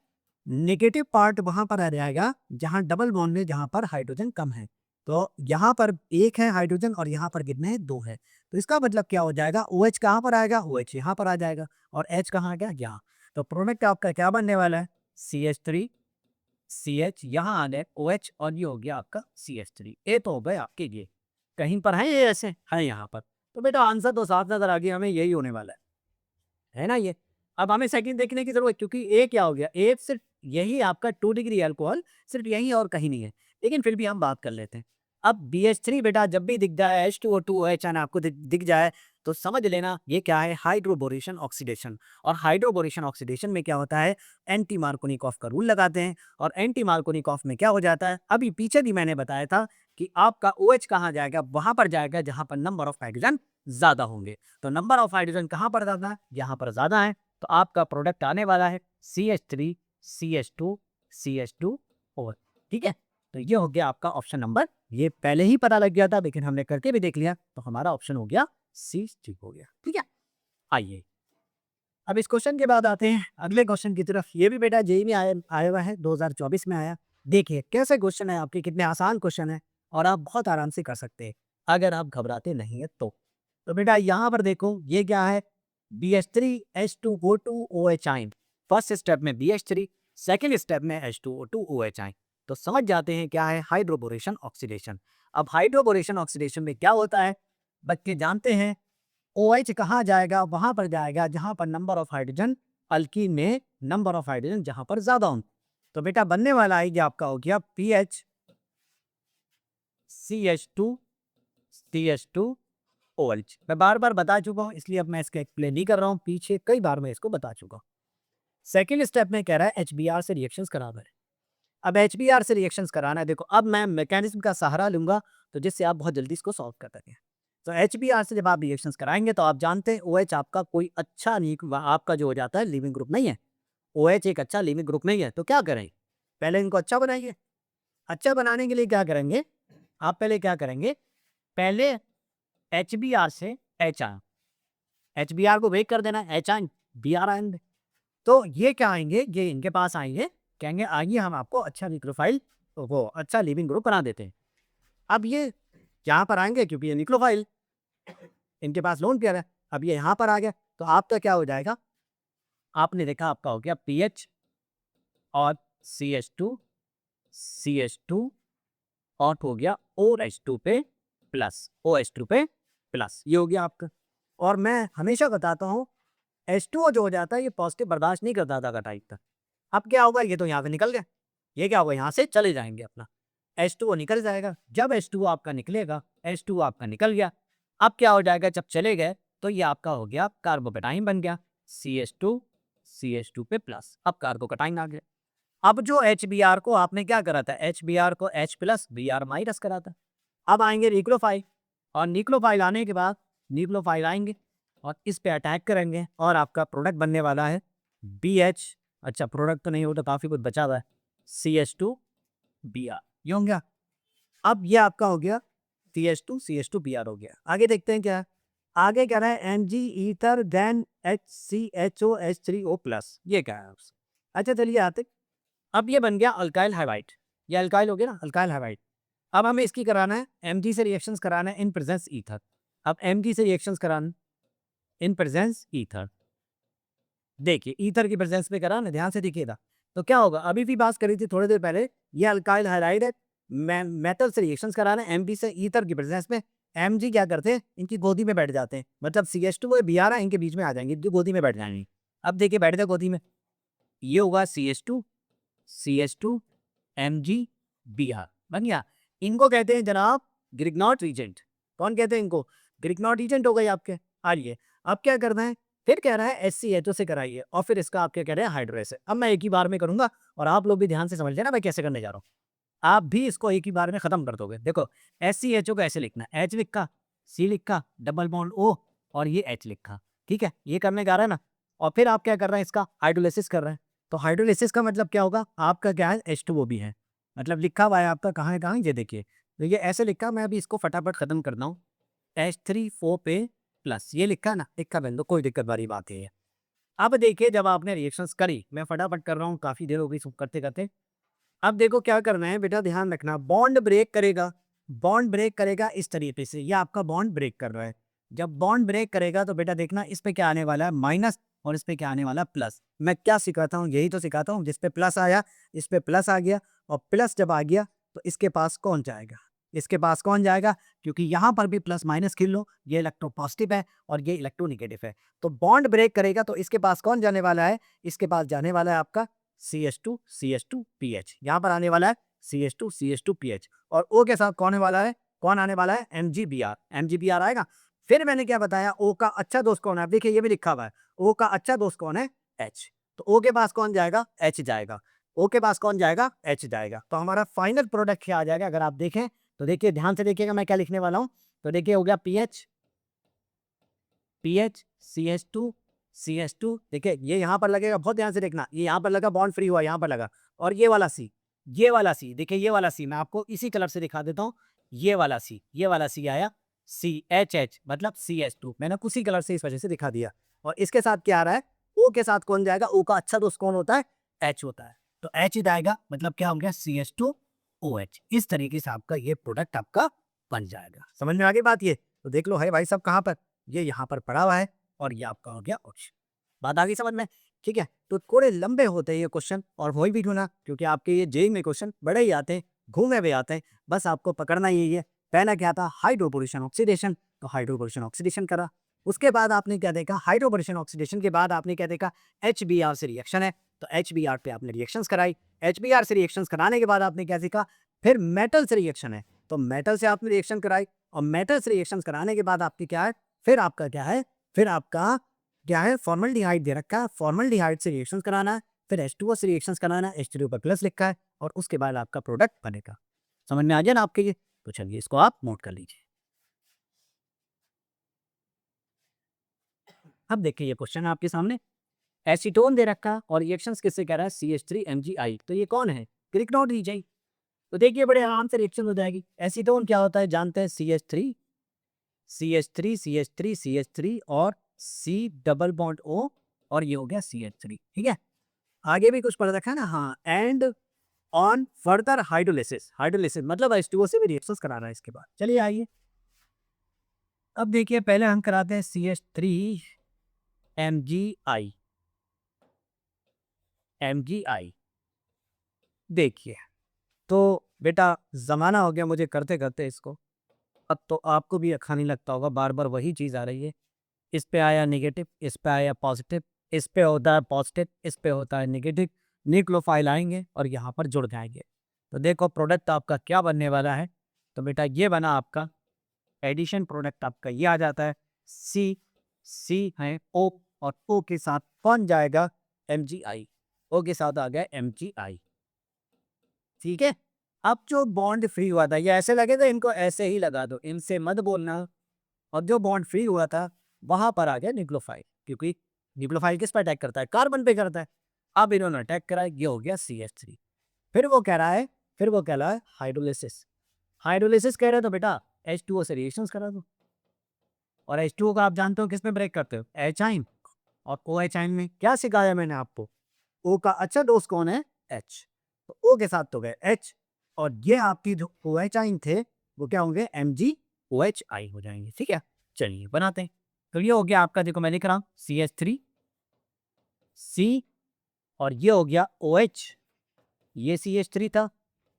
नेगेटिव पार्ट वहां पर आ जाएगा जहां डबल बॉन्ड में, जहां पर हाइड्रोजन कम है। तो यहाँ पर एक है हाइड्रोजन और यहाँ पर कितने हैं, 2 है। तो इसका मतलब क्या हो जाएगा, OH कहाँ पर आएगा, OH यहाँ पर आ जाएगा, और H कहाँ आ गया, यहाँ। तो प्रोडक्ट आपका क्या बनने वाला है, CH3 CH, यहाँ आ गए OH, और ये हो गया आपका CH3। ये तो हो गए आपके ये, कहीं पर है ये ऐसे है यहाँ पर। तो बेटा आंसर तो साफ नजर आ गया, हमें यही होने वाला है ना ये। अब हमें सेकंड देखने की जरूरत, क्योंकि ए क्या हो गया, ए सिर्फ यही आपका 2 डिग्री अल्कोहल, सिर्फ यही और कहीं नहीं है। लेकिन फिर भी हम बात कर लेते हैं। अब BH3 बेटा जब भी दिख जाए, H2O2OH आपको दिख जाए, तो समझ लेना ये क्या है, हाइड्रोबोरेशन ऑक्सीडेशन। और हाइड्रोबोरेशन ऑक्सीडेशन में क्या होता है, एंटी मार्कोनिकॉफ का रूल लगाते हैं, और एंटी मार्कोनिकॉफ में क्या हो जाता है, अभी पीछे भी मैंने बताया था कि आपका OH कहाँ जाएगा, वहां पर जाएगा जहां पर नंबर ऑफ हाइड्रोजन ज्यादा होंगे। तो नंबर ऑफ हाइड्रोजन कहाँ पर ज्यादा है, यहाँ पर ज्यादा है, तो आपका प्रोडक्ट आने वाला है CH3 CH2 CH2O। ठीक है, तो ये हो गया आपका ऑप्शन नंबर, ये पहले ही पता लग गया था लेकिन हमने करके भी देख लिया, तो हमारा ऑप्शन हो गया सी ठीक हो गया। ठीक है, आइए अब इस क्वेश्चन के बाद आते हैं अगले क्वेश्चन की तरफ। ये भी बेटा जेई में आया हुआ है, 2024 में आया। देखिए कैसे क्वेश्चन है आपके, कितने आसान क्वेश्चन है, और आप बहुत आराम से कर सकते हैं अगर आप घबराते नहीं है तो बेटा यहाँ पर देखो ये क्या है, BH3H2O2OH। फर्स्ट स्टेप में BH3, सेकेंड स्टेप में H2O2OH। तो समझ जाते हैं क्या है, हाइड्रोबोरेशन ऑक्सीडेशन। अब हाइड्रोबोरेशन ऑक्सीडेशन में क्या होता है, बच्चे जानते हैं, OH कहाँ जाएगा, वहां पर जाएगा जहां पर नंबर ऑफ हाइड्रोजन, अल्कीन में नंबर ऑफ हाइड्रोजन जहां पर ज्यादा हो। तो बेटा बनने वाला है ये आपका हो गया PH CH2 CH2 OH। मैं बार बार बता चुका हूं, इसलिए अब मैं इसको एक्सप्लेन नहीं कर रहा हूं, पीछे कई बार मैं इसको बता चुका हूं। सेकेंड स्टेप में कह रहा है HBr से रिएक्शंस कराना है। अब HBr से रिएक्शंस कराना है, देखो अब मैं मैकेनिज्म का सहारा लूंगा, तो जिससे आप बहुत जल्दी इसको सॉल्व कर सकें। तो HBr से जब आप रिएक्शंस कराएंगे, तो आप जानते हैं OH आपका कोई अच्छा नहीं, आपका जो हो जाता है लिविंग ग्रुप नहीं है। OH एक अच्छा लिविंग ग्रुप नहीं है, तो क्या करें, पहले इनको अच्छा बनाइए। अच्छा बनाने के लिए क्या करेंगे, आप पहले क्या करेंगे, पहले HBr से HR, HBr को ब्रेक कर देना, HI Br आएंगे। तो ये क्या आएंगे, ये इनके पास आएंगे, कहेंगे आइए हम आपको अच्छा न्यूक्लियोफाइल, वो अच्छा लिविंग ग्रुप बना देते हैं। अब ये यहाँ पर आएंगे क्योंकि ये न्यूक्लियोफाइल, इनके पास लोन पेयर है। अब ये यहाँ पर आ गया, तो आपका क्या हो जाएगा, आपने देखा आपका हो गया PH और CH2 और हो गया OH2 पे प्लस, OH2 पे प्लस, ये हो गया आपका। और मैं हमेशा बताता हूँ H2O जो हो जाता है, ये पॉजिटिव बर्दाश्त नहीं करता था टाइप का। अब क्या होगा, ये तो यहाँ से निकल गया, ये क्या होगा, यहाँ से चले जाएंगे अपना, H2O निकल जाएगा। जब H2O आपका निकलेगा, H2O आपका निकल गया, अब क्या हो जाएगा, जब चले गए तो ये आपका हो गया कार्बोकेटाइन बन गया, CH2 पे प्लस, अब कार्बोकेटाइन आ गया। अब जो HBr को आपने क्या करा था, HBr को H प्लस Br माइनस करा था। अब आएंगे न्यूक्लियोफाइल, और न्यूक्लियोफाइल आने के बाद न्यूक्लियोफाइल आएंगे और इस पे अटैक करेंगे, और आपका प्रोडक्ट बनने वाला है BH, अच्छा प्रोडक्ट तो नहीं होता, काफी कुछ बचा हुआ है, CH2Br, ये हो गया। अब ये आपका हो गया CH2Br हो गया। आगे देखते हैं क्या है? आगे कह रहा है Mg ether then HCHOH3O plus, ये क्या है आपसे। अच्छा चलिए आते, अब ये बन गया अल्काइल हाइड्राइड, ये अल्काइल हो गया ना, अल्काइल हाइड्राइड। अब हमें इसकी कराना है, Mg से रिएक्शंस कराना है इन प्रेजेंस ईथर। अब Mg से रिएक्शंस कराना इन प्रेजेंस ईथर। देखिए ईथर की प्रेजेंस में करा ना, ध्यान से देखिएगा। तो क्या होगा, अभी भी बात करी थी थोड़ी देर पहले, ये अल्काइल हाइड्राइड है, मेटल से रिएक्शंस कराना है Mg से ईथर की प्रेजेंस में। Mg क्या करते हैं, इनकी गोदी में बैठ जाते हैं, मतलब CH2 वो Br इनके बीच में आ जाएंगे, इनकी गोदी में बैठ जाएंगे। अब देखिए बैठ गए गोदी में, ये होगा CH2 Mg Br बन गया। इनको कहते हैं जनाब ग्रिग्नॉट रीजेंट। कौन कहते हैं इनको, ग्रिग्नॉट रीजेंट हो गए आपके। आइए अब क्या करना है, फिर कह रहा है HCHO से कराइए और फिर इसका आप क्या कह रहे हैं हाइड्रोस। अब मैं एक ही बार में करूंगा और आप लोग भी ध्यान से समझ लेना मैं कैसे करने जा रहा हूँ, आप भी इसको एक ही बार में खत्म कर दोगे। देखो HCHO को ऐसे लिखना, H लिखा, C लिखा, डबल बॉन्ड O और ये H लिखा, ठीक है, ये करने जा रहा है ना। और फिर आप क्या कर रहे हैं, इसका हाइड्रोलिसिस कर रहे हैं। तो हाइड्रोलिसिस का मतलब क्या होगा, आपका क्या है H2O भी है, मतलब लिखा हुआ है आपका कहाँ है, कहाँ ये देखिए। तो ये ऐसे लिखा, मैं अभी इसको फटाफट खत्म करता हूँ। H3O पे प्लस ये लिखा ना, लिखा बहन, कोई दिक्कत वाली बात है। अब देखिए जब आपने रिएक्शंस करी, मैं फटाफट कर रहा हूँ, काफी देर हो गई करते करते। अब देखो क्या करना है बेटा, ध्यान रखना, बॉन्ड ब्रेक करेगा, बॉन्ड ब्रेक करेगा इस तरीके से, ये आपका बॉन्ड ब्रेक कर रहा है। जब बॉन्ड ब्रेक करेगा तो बेटा देखना इस पे क्या आने वाला है, माइनस, और इस पे क्या आने वाला है, प्लस। मैं क्या सिखाता हूँ, यही तो सिखाता हूँ, जिस पे प्लस आया इस पे प्लस आ गया, और प्लस जब आ गया तो इसके पास कौन जाएगा, इसके पास कौन जाएगा, क्योंकि यहाँ पर भी प्लस माइनस खेल लो, ये इलेक्ट्रो पॉजिटिव है और ये इलेक्ट्रो निगेटिव है। तो बॉन्ड ब्रेक करेगा तो इसके पास कौन जाने वाला है, इसके पास जाने वाला है आपका CH2 PH, यहाँ पर आने वाला है CH2 PH, और O के साथ कौन आने वाला है, कौन आने वाला है, MgBr आएगा। फिर मैंने क्या बताया, O का अच्छा दोस्त कौन है, देखिए ये भी लिखा हुआ है, O का अच्छा दोस्त कौन है, H। तो O के पास कौन जाएगा, H जाएगा, O के पास कौन जाएगा, H जाएगा। तो हमारा फाइनल प्रोडक्ट क्या आ जाएगा, अगर आप देखें तो देखिए ध्यान से देखिएगा मैं क्या लिखने वाला हूँ। तो देखिए हो गया PH CH2 देखिए ये यहाँ पर लगेगा, बहुत ध्यान से देखना, ये यहाँ पर लगा, बॉन्ड फ्री हुआ यहाँ पर लगा, और ये वाला C, ये वाला C देखिए, ये वाला C मैं आपको इसी कलर से दिखा देता हूँ, ये वाला C आया, CHH मतलब CH2, मैंने उसी कलर से इस वजह से दिखा दिया। और इसके साथ क्या आ रहा है, O के साथ कौन जाएगा, O का अच्छा दोस्त कौन होता है, H होता है, तो H जाएगा, मतलब क्या हो गया, CH2OH। इस तरीके से आपका ये प्रोडक्ट आपका बन जाएगा। समझ में आ गई बात, ये तो देख लो है भाई साहब कहाँ पर, ये यहाँ पर पड़ा हुआ है, और ये आपका हो गया ऑप्शन। बात आ गई समझ में, ठीक है। तो थोड़े लंबे होते हैं ये क्वेश्चन, और वही भी ना, क्योंकि आपके ये जेई में क्वेश्चन बड़े ही आते हैं, घूमे हुए आते हैं, बस आपको पकड़ना यही है। पहला क्या था, हाइड्रोपोरेशन ऑक्सीडेशन, तो हाइड्रोपोरेशन ऑक्सीडेशन करा। उसके बाद आपने क्या देखा, हाइड्रोपोरेशन ऑक्सीडेशन के बाद आपने क्या देखा, HBr से रिएक्शन है, तो HBr पे आपने रिएक्शंस कराई। HBr से रिएक्शंस कराने के बाद आपने क्या सीखा, फिर मेटल से रिएक्शन है, तो मेटल से आपने रिएक्शन कराई, और मेटल से रिएक्शंस कराने के बाद आपकी क्या है, फिर आपका क्या है, फिर आपका क्या है, फॉर्मल्डिहाइड दे रखा है, फॉर्मल्डिहाइड से रिएक्शंस कराना है, फिर H2O से रिएक्शंस कराना है, H3O पर प्लस लिखा है, और उसके बाद आपका प्रोडक्ट बनेगा। समझ में आ गया ना आपके ये, तो चलिए इसको आप नोट कर लीजिए। अब देखिए ये क्वेश्चन है आपके सामने, एसीटोन दे रखा है और रिएक्शंस किससे कह रहा है, CH3MgI, तो ये कौन है, क्रिकनॉट रीजाई। तो देखिए बड़े आराम से रिएक्शन हो जाएगी। एसीटोन क्या होता है जानते हैं, CH3 और C डबल बॉन्ड O, और ये हो गया CH3, ठीक है। आगे भी कुछ पढ़ रखा है ना, हाँ, एंड ऑन फर्दर हाइड्रोलिसिस मतलब H2O से भी रिएक्शंस कराना है इसके बाद। चलिए आइए अब देखिए, पहले हम कराते हैं CH3MgI। देखिए तो बेटा जमाना हो गया मुझे करते करते इसको, अब तो आपको भी अच्छा नहीं लगता होगा, बार बार वही चीज आ रही है। इस पे आया नेगेटिव, इस पे आया पॉजिटिव, इस पे होता है पॉजिटिव, इस पे होता है नेगेटिव, न्यूक्लियोफाइल आएंगे और यहाँ पर जुड़ जाएंगे। तो देखो प्रोडक्ट आपका क्या बनने वाला है, तो बेटा ये बना आपका एडिशन प्रोडक्ट, आपका ये आ जाता है सी है O, और O के साथ कौन जाएगा, MgI, O के साथ आ गया MgI, ठीक है। अब जो बॉन्ड फ्री हुआ था, ये ऐसे लगे थे, इनको ऐसे ही लगा दो, इनसे मत बोलना। और जो बॉन्ड फ्री हुआ था वहां पर आ गया न्यूक्लियोफाइल, क्योंकि न्यूक्लियोफाइल किस पर अटैक करता है, कार्बन पे करता है। अब इन्होंने अटैक करा, ये हो गया CH3। फिर वो कह रहा है, फिर वो कह रहा है हाइड्रोलिसिस। हाइड्रोलिसिस कह रहे हो तो बेटा H2O से रिएक्शंस करा दो, और H2O का आप जानते हो किस में ब्रेक करते हो, H आइन, और OH आइन में क्या सिखाया मैंने आपको, O का अच्छा दोस्त कौन है, H, तो O के साथ तो गए H, और ये आपकी जो OH आइन थे वो क्या होंगे, MgOH हो जाएंगे। ठीक है, चलिए बनाते हैं। तो ये हो गया आपका, देखो मैं लिख रहा हूँ CH3 C, और ये हो गया OH, ये CH3 था,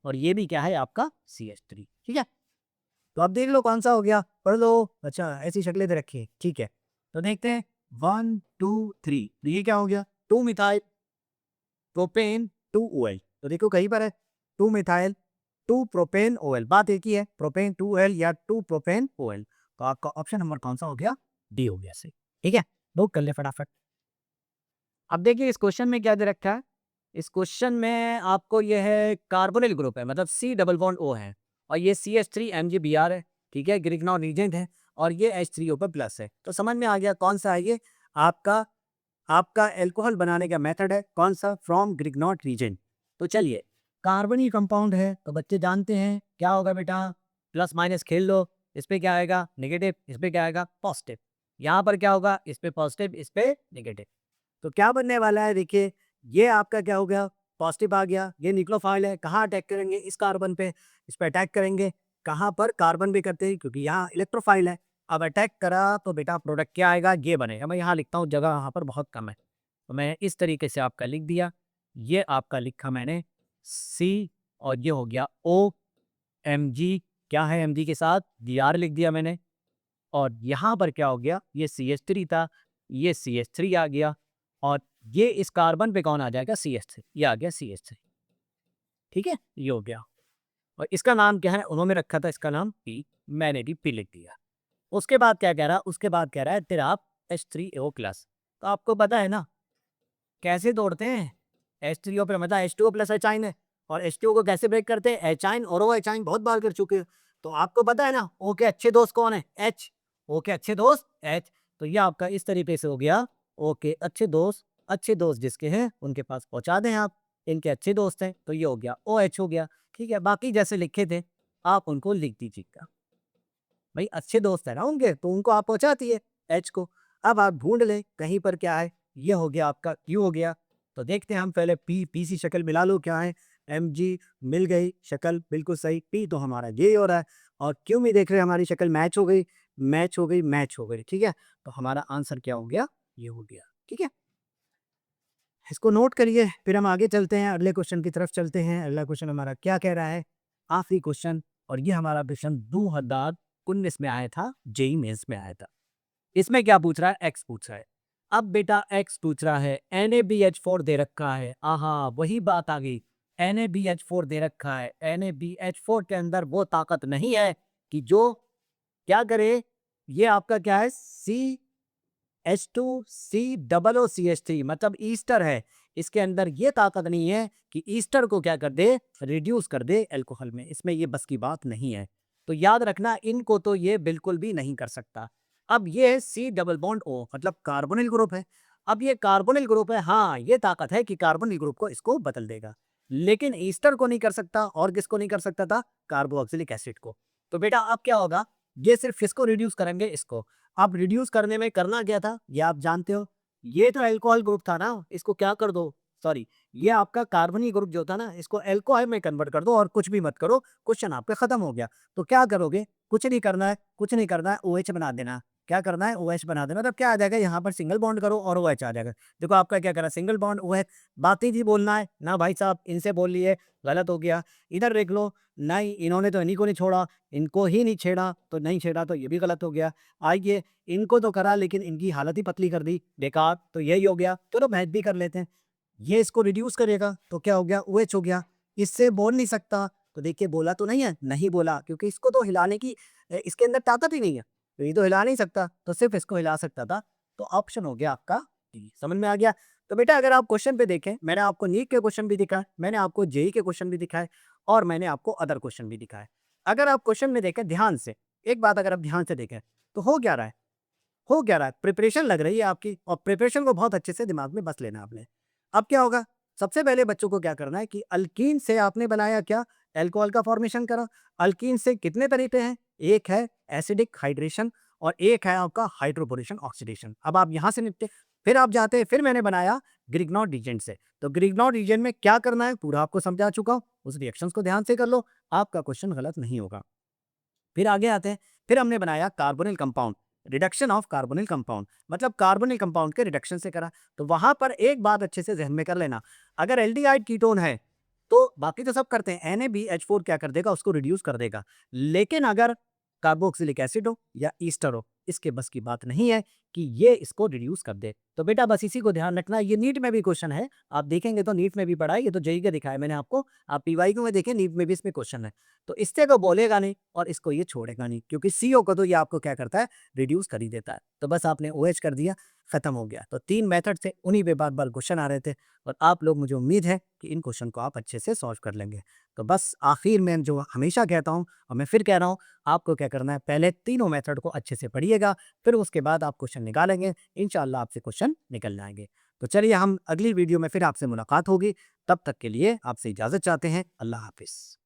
और ये भी क्या है आपका CH3। ठीक है, तो आप देख लो कौन सा हो गया, पढ़ लो। अच्छा, ऐसी शक्लें दे रखी है, ठीक है। तो देखते हैं 1 2 3, तो ये क्या हो गया, 2 मिथाइल प्रोपेन 2 OL। तो देखो कहीं पर है 2 मिथाइल 2 प्रोपेन OL, बात एक ही है, प्रोपेन 2L या 2 प्रोपेन OL। तो आपका ऑप्शन नंबर कौन सा हो गया, डी हो गया सही। ठीक है, नोट कर ले फटाफट। अब देखिए इस क्वेश्चन में क्या दे रखा है, इस क्वेश्चन में आपको ये है कार्बोनिल ग्रुप है, मतलब C डबल बॉन्ड O है, और ये CH3 MgBr है। ठीक है, ग्रिग्नॉन रीजेंट है, और ये H3O पर प्लस है। तो समझ में आ गया कौन सा है ये आपका आपका एल्कोहल बनाने का मेथड है, कौन सा, फ्रॉम ग्रिग्नॉट रीजन। तो चलिए, कार्बनी कंपाउंड है तो बच्चे जानते हैं क्या होगा बेटा, प्लस माइनस खेल लो। इस पे क्या आएगा, नेगेटिव, इस पे क्या आएगा, पॉजिटिव। यहाँ पर क्या होगा, इस पे पॉजिटिव, इस पे नेगेटिव। तो क्या बनने वाला है, देखिए ये आपका क्या हो गया, पॉजिटिव आ गया। ये न्यूक्लियोफाइल है, कहाँ अटैक करेंगे, इस कार्बन पे, इस पे अटैक करेंगे। कहाँ पर, कार्बन भी करते हैं क्योंकि यहाँ इलेक्ट्रोफाइल है। अब अटैक करा तो बेटा प्रोडक्ट क्या आएगा, ये बनेगा। मैं यहाँ लिखता हूँ, जगह यहाँ पर बहुत कम है, तो मैं इस तरीके से आपका लिख दिया। ये आपका लिखा मैंने C, और ये हो गया O, Mg, क्या है Mg के साथ Br लिख दिया मैंने। और यहाँ पर क्या हो गया, ये CH3 था, ये CH3 आ गया, और ये इस कार्बन पे कौन आ जाएगा, CH3, ये आ गया CH3। ठीक है, ये हो गया। और इसका नाम क्या है, उन्होंने रखा था इसका नाम P, मैंने भी P लिख दिया। उसके बाद क्या कह रहा है, उसके बाद कह रहा है तेरा आप H3O प्लस। तो आपको पता है ना कैसे तोड़ते हैं, H3O पे मतलब H2O प्लस H आइन है, और H2O को कैसे ब्रेक करते हैं, H आइन और OH आइन बहुत बार कर चुके हैं। तो आपको पता है ना O के अच्छे दोस्त कौन है, H, O के अच्छे दोस्त H। तो ये आपका इस तरीके से हो गया, O के अच्छे दोस्त जिसके हैं उनके पास पहुंचा दें आप, इनके अच्छे दोस्त हैं, तो ये हो गया OH हो गया। ठीक है, बाकी जैसे लिखे थे आप उनको लिख दीजिएगा, भाई अच्छे दोस्त है ना उनके, तो उनको आप पहुंचाती है H को। अब आप ढूंढ ले कहीं पर क्या है, ये हो गया आपका Q हो गया। तो देखते हैं हम पहले P सी शक्ल मिला लो क्या है, Mg मिल गई शक्ल बिल्कुल सही, P तो हमारा ये हो रहा है, और Q में देख रहे हैं हमारी शक्ल मैच हो गई, मैच हो गई, मैच हो गई। ठीक है, तो हमारा आंसर क्या हो गया, ये हो गया। ठीक है, इसको नोट करिए, फिर हम आगे चलते हैं, अगले क्वेश्चन की तरफ चलते हैं। अगला क्वेश्चन हमारा क्या कह रहा है, आखिरी क्वेश्चन, और ये हमारा क्वेश्चन 2019 में आया था, जेई मेंस में आया था। इसमें क्या पूछ रहा है, एक्स पूछ रहा है। अब बेटा एक्स पूछ रहा है, NaBH4 दे रखा है, आहा वही बात आ गई, NaBH4 दे रखा है, NaBH4 के अंदर वो ताकत नहीं है कि जो क्या करे, ये आपका क्या है, CH2COOCH3, मतलब ईस्टर है, इसके अंदर ये ताकत नहीं है कि ईस्टर को क्या कर दे, रिड्यूस कर दे अल्कोहल में, इसमें ये बस की बात नहीं है। तो याद रखना इनको तो ये बिल्कुल भी नहीं कर सकता। अब ये C डबल बॉन्ड O मतलब कार्बोनिल ग्रुप है। अब ये कार्बोनिल ग्रुप है, हाँ ये ताकत है कि कार्बोनिल ग्रुप को इसको बदल देगा, लेकिन ईस्टर को नहीं कर सकता। और किसको नहीं कर सकता था, कार्बोक्सिलिक एसिड को। तो बेटा अब क्या होगा, ये सिर्फ इसको रिड्यूस करेंगे, इसको। अब रिड्यूस करने में करना क्या था, ये आप जानते हो, ये तो अल्कोहल ग्रुप था ना, इसको क्या कर दो, सॉरी, ये आपका कार्बनी ग्रुप जो था ना, इसको अल्कोहल में कन्वर्ट कर दो और कुछ भी मत करो, क्वेश्चन आपका खत्म हो गया। तो क्या करोगे, कुछ नहीं करना है, कुछ नहीं करना है, OH बना देना। क्या करना है, OH बना देना, तब क्या आ जाएगा, यहाँ पर सिंगल बॉन्ड करो और OH आ जाएगा। देखो आपका क्या करा, सिंगल बॉन्ड OH, बातें जी बोलना है ना भाई साहब, इनसे बोल लिए गलत हो गया। इधर देख लो, नहीं इन्होंने तो इन्हीं को नहीं छोड़ा, इनको ही नहीं छेड़ा, तो नहीं छेड़ा तो ये भी गलत हो गया। आइए, इनको तो करा लेकिन इनकी हालत ही पतली कर दी, बेकार, तो यही हो गया। चलो मैच भी कर लेते हैं, ये इसको रिड्यूस करेगा तो क्या हो गया, OH हो गया। इससे बोल नहीं सकता, तो देखिए बोला तो नहीं है, नहीं बोला, क्योंकि इसको तो हिलाने की इसके अंदर ताकत ही नहीं है, तो ये तो हिला नहीं सकता, तो सिर्फ इसको हिला सकता था। तो ऑप्शन हो गया आपका डी, समझ में आ गया। तो बेटा अगर आप क्वेश्चन पे देखें, मैंने आपको नीट के क्वेश्चन भी दिखाए, मैंने आपको जेई के क्वेश्चन भी दिखाए, और मैंने आपको अदर क्वेश्चन भी दिखाए। अगर आप क्वेश्चन में देखें ध्यान से, एक बात अगर आप ध्यान से देखें, तो हो क्या रहा है, हो क्या रहा है, प्रिपरेशन लग रही है आपकी, और प्रिपरेशन को बहुत अच्छे से दिमाग में बस लेना आपने। अब क्या होगा, सबसे पहले बच्चों को क्या करना है कि अल्कीन से आपने बनाया क्या, अल्कोहल का फॉर्मेशन करा। अल्कीन से कितने तरीके हैं, एक है एसिडिक हाइड्रेशन, और एक है आपका हाइड्रोपोरेशन ऑक्सीडेशन। अब आप यहां से निपटे, फिर आप जाते हैं, फिर मैंने बनाया ग्रिग्नॉड रीजेंट से। तो ग्रिग्नॉड रीजन में क्या करना है पूरा आपको समझा चुका हूँ, उस रिएक्शंस को ध्यान से कर लो, आपका क्वेश्चन गलत नहीं होगा। फिर आगे आते हैं, फिर हमने बनाया carbonyl compound, reduction of carbonyl compound, मतलब कार्बोनिल कंपाउंड के रिडक्शन से करा। तो वहां पर एक बात अच्छे से ध्यान में कर लेना, अगर एल्डिहाइड कीटोन है तो बाकी तो सब करते हैं, NaBH4 क्या कर देगा, उसको रिड्यूस कर देगा। लेकिन अगर कार्बोक्सिलिक एसिड हो या ईस्टर हो, इसके बस की बात नहीं है कि ये इसको रिड्यूस कर दे। तो बेटा बस इसी को ध्यान रखना, ये नीट में भी क्वेश्चन है, आप देखेंगे तो नीट में भी पढ़ा है, ये तो जेई का दिखाया मैंने आपको, आप पीवाईक्यू में देखें, नीट में भी इसमें क्वेश्चन है। तो इससे तो बोलेगा नहीं और इसको ये छोड़ेगा नहीं, क्योंकि सीओ को तो ये आपको क्या करता है, रिड्यूस कर ही देता है। तो बस आपने OH कर दिया, खत्म हो गया। तो 3 मेथड से उन्हीं पे बार-बार क्वेश्चन आ रहे थे और आप लोग, मुझे उम्मीद है कि इन क्वेश्चन को आप अच्छे से सॉल्व कर लेंगे। तो बस आखिर में जो हमेशा कहता हूँ और मैं फिर कह रहा हूँ, आपको क्या करना है, पहले तीनों मेथड को अच्छे से पढ़िएगा, फिर उसके बाद आप क्वेश्चन निकालेंगे, इंशाल्लाह आपसे क्वेश्चन निकल जाएँगे। तो चलिए, हम अगली वीडियो में फिर आपसे मुलाकात होगी, तब तक के लिए आपसे इजाज़त चाहते हैं। अल्लाह हाफ़िज़।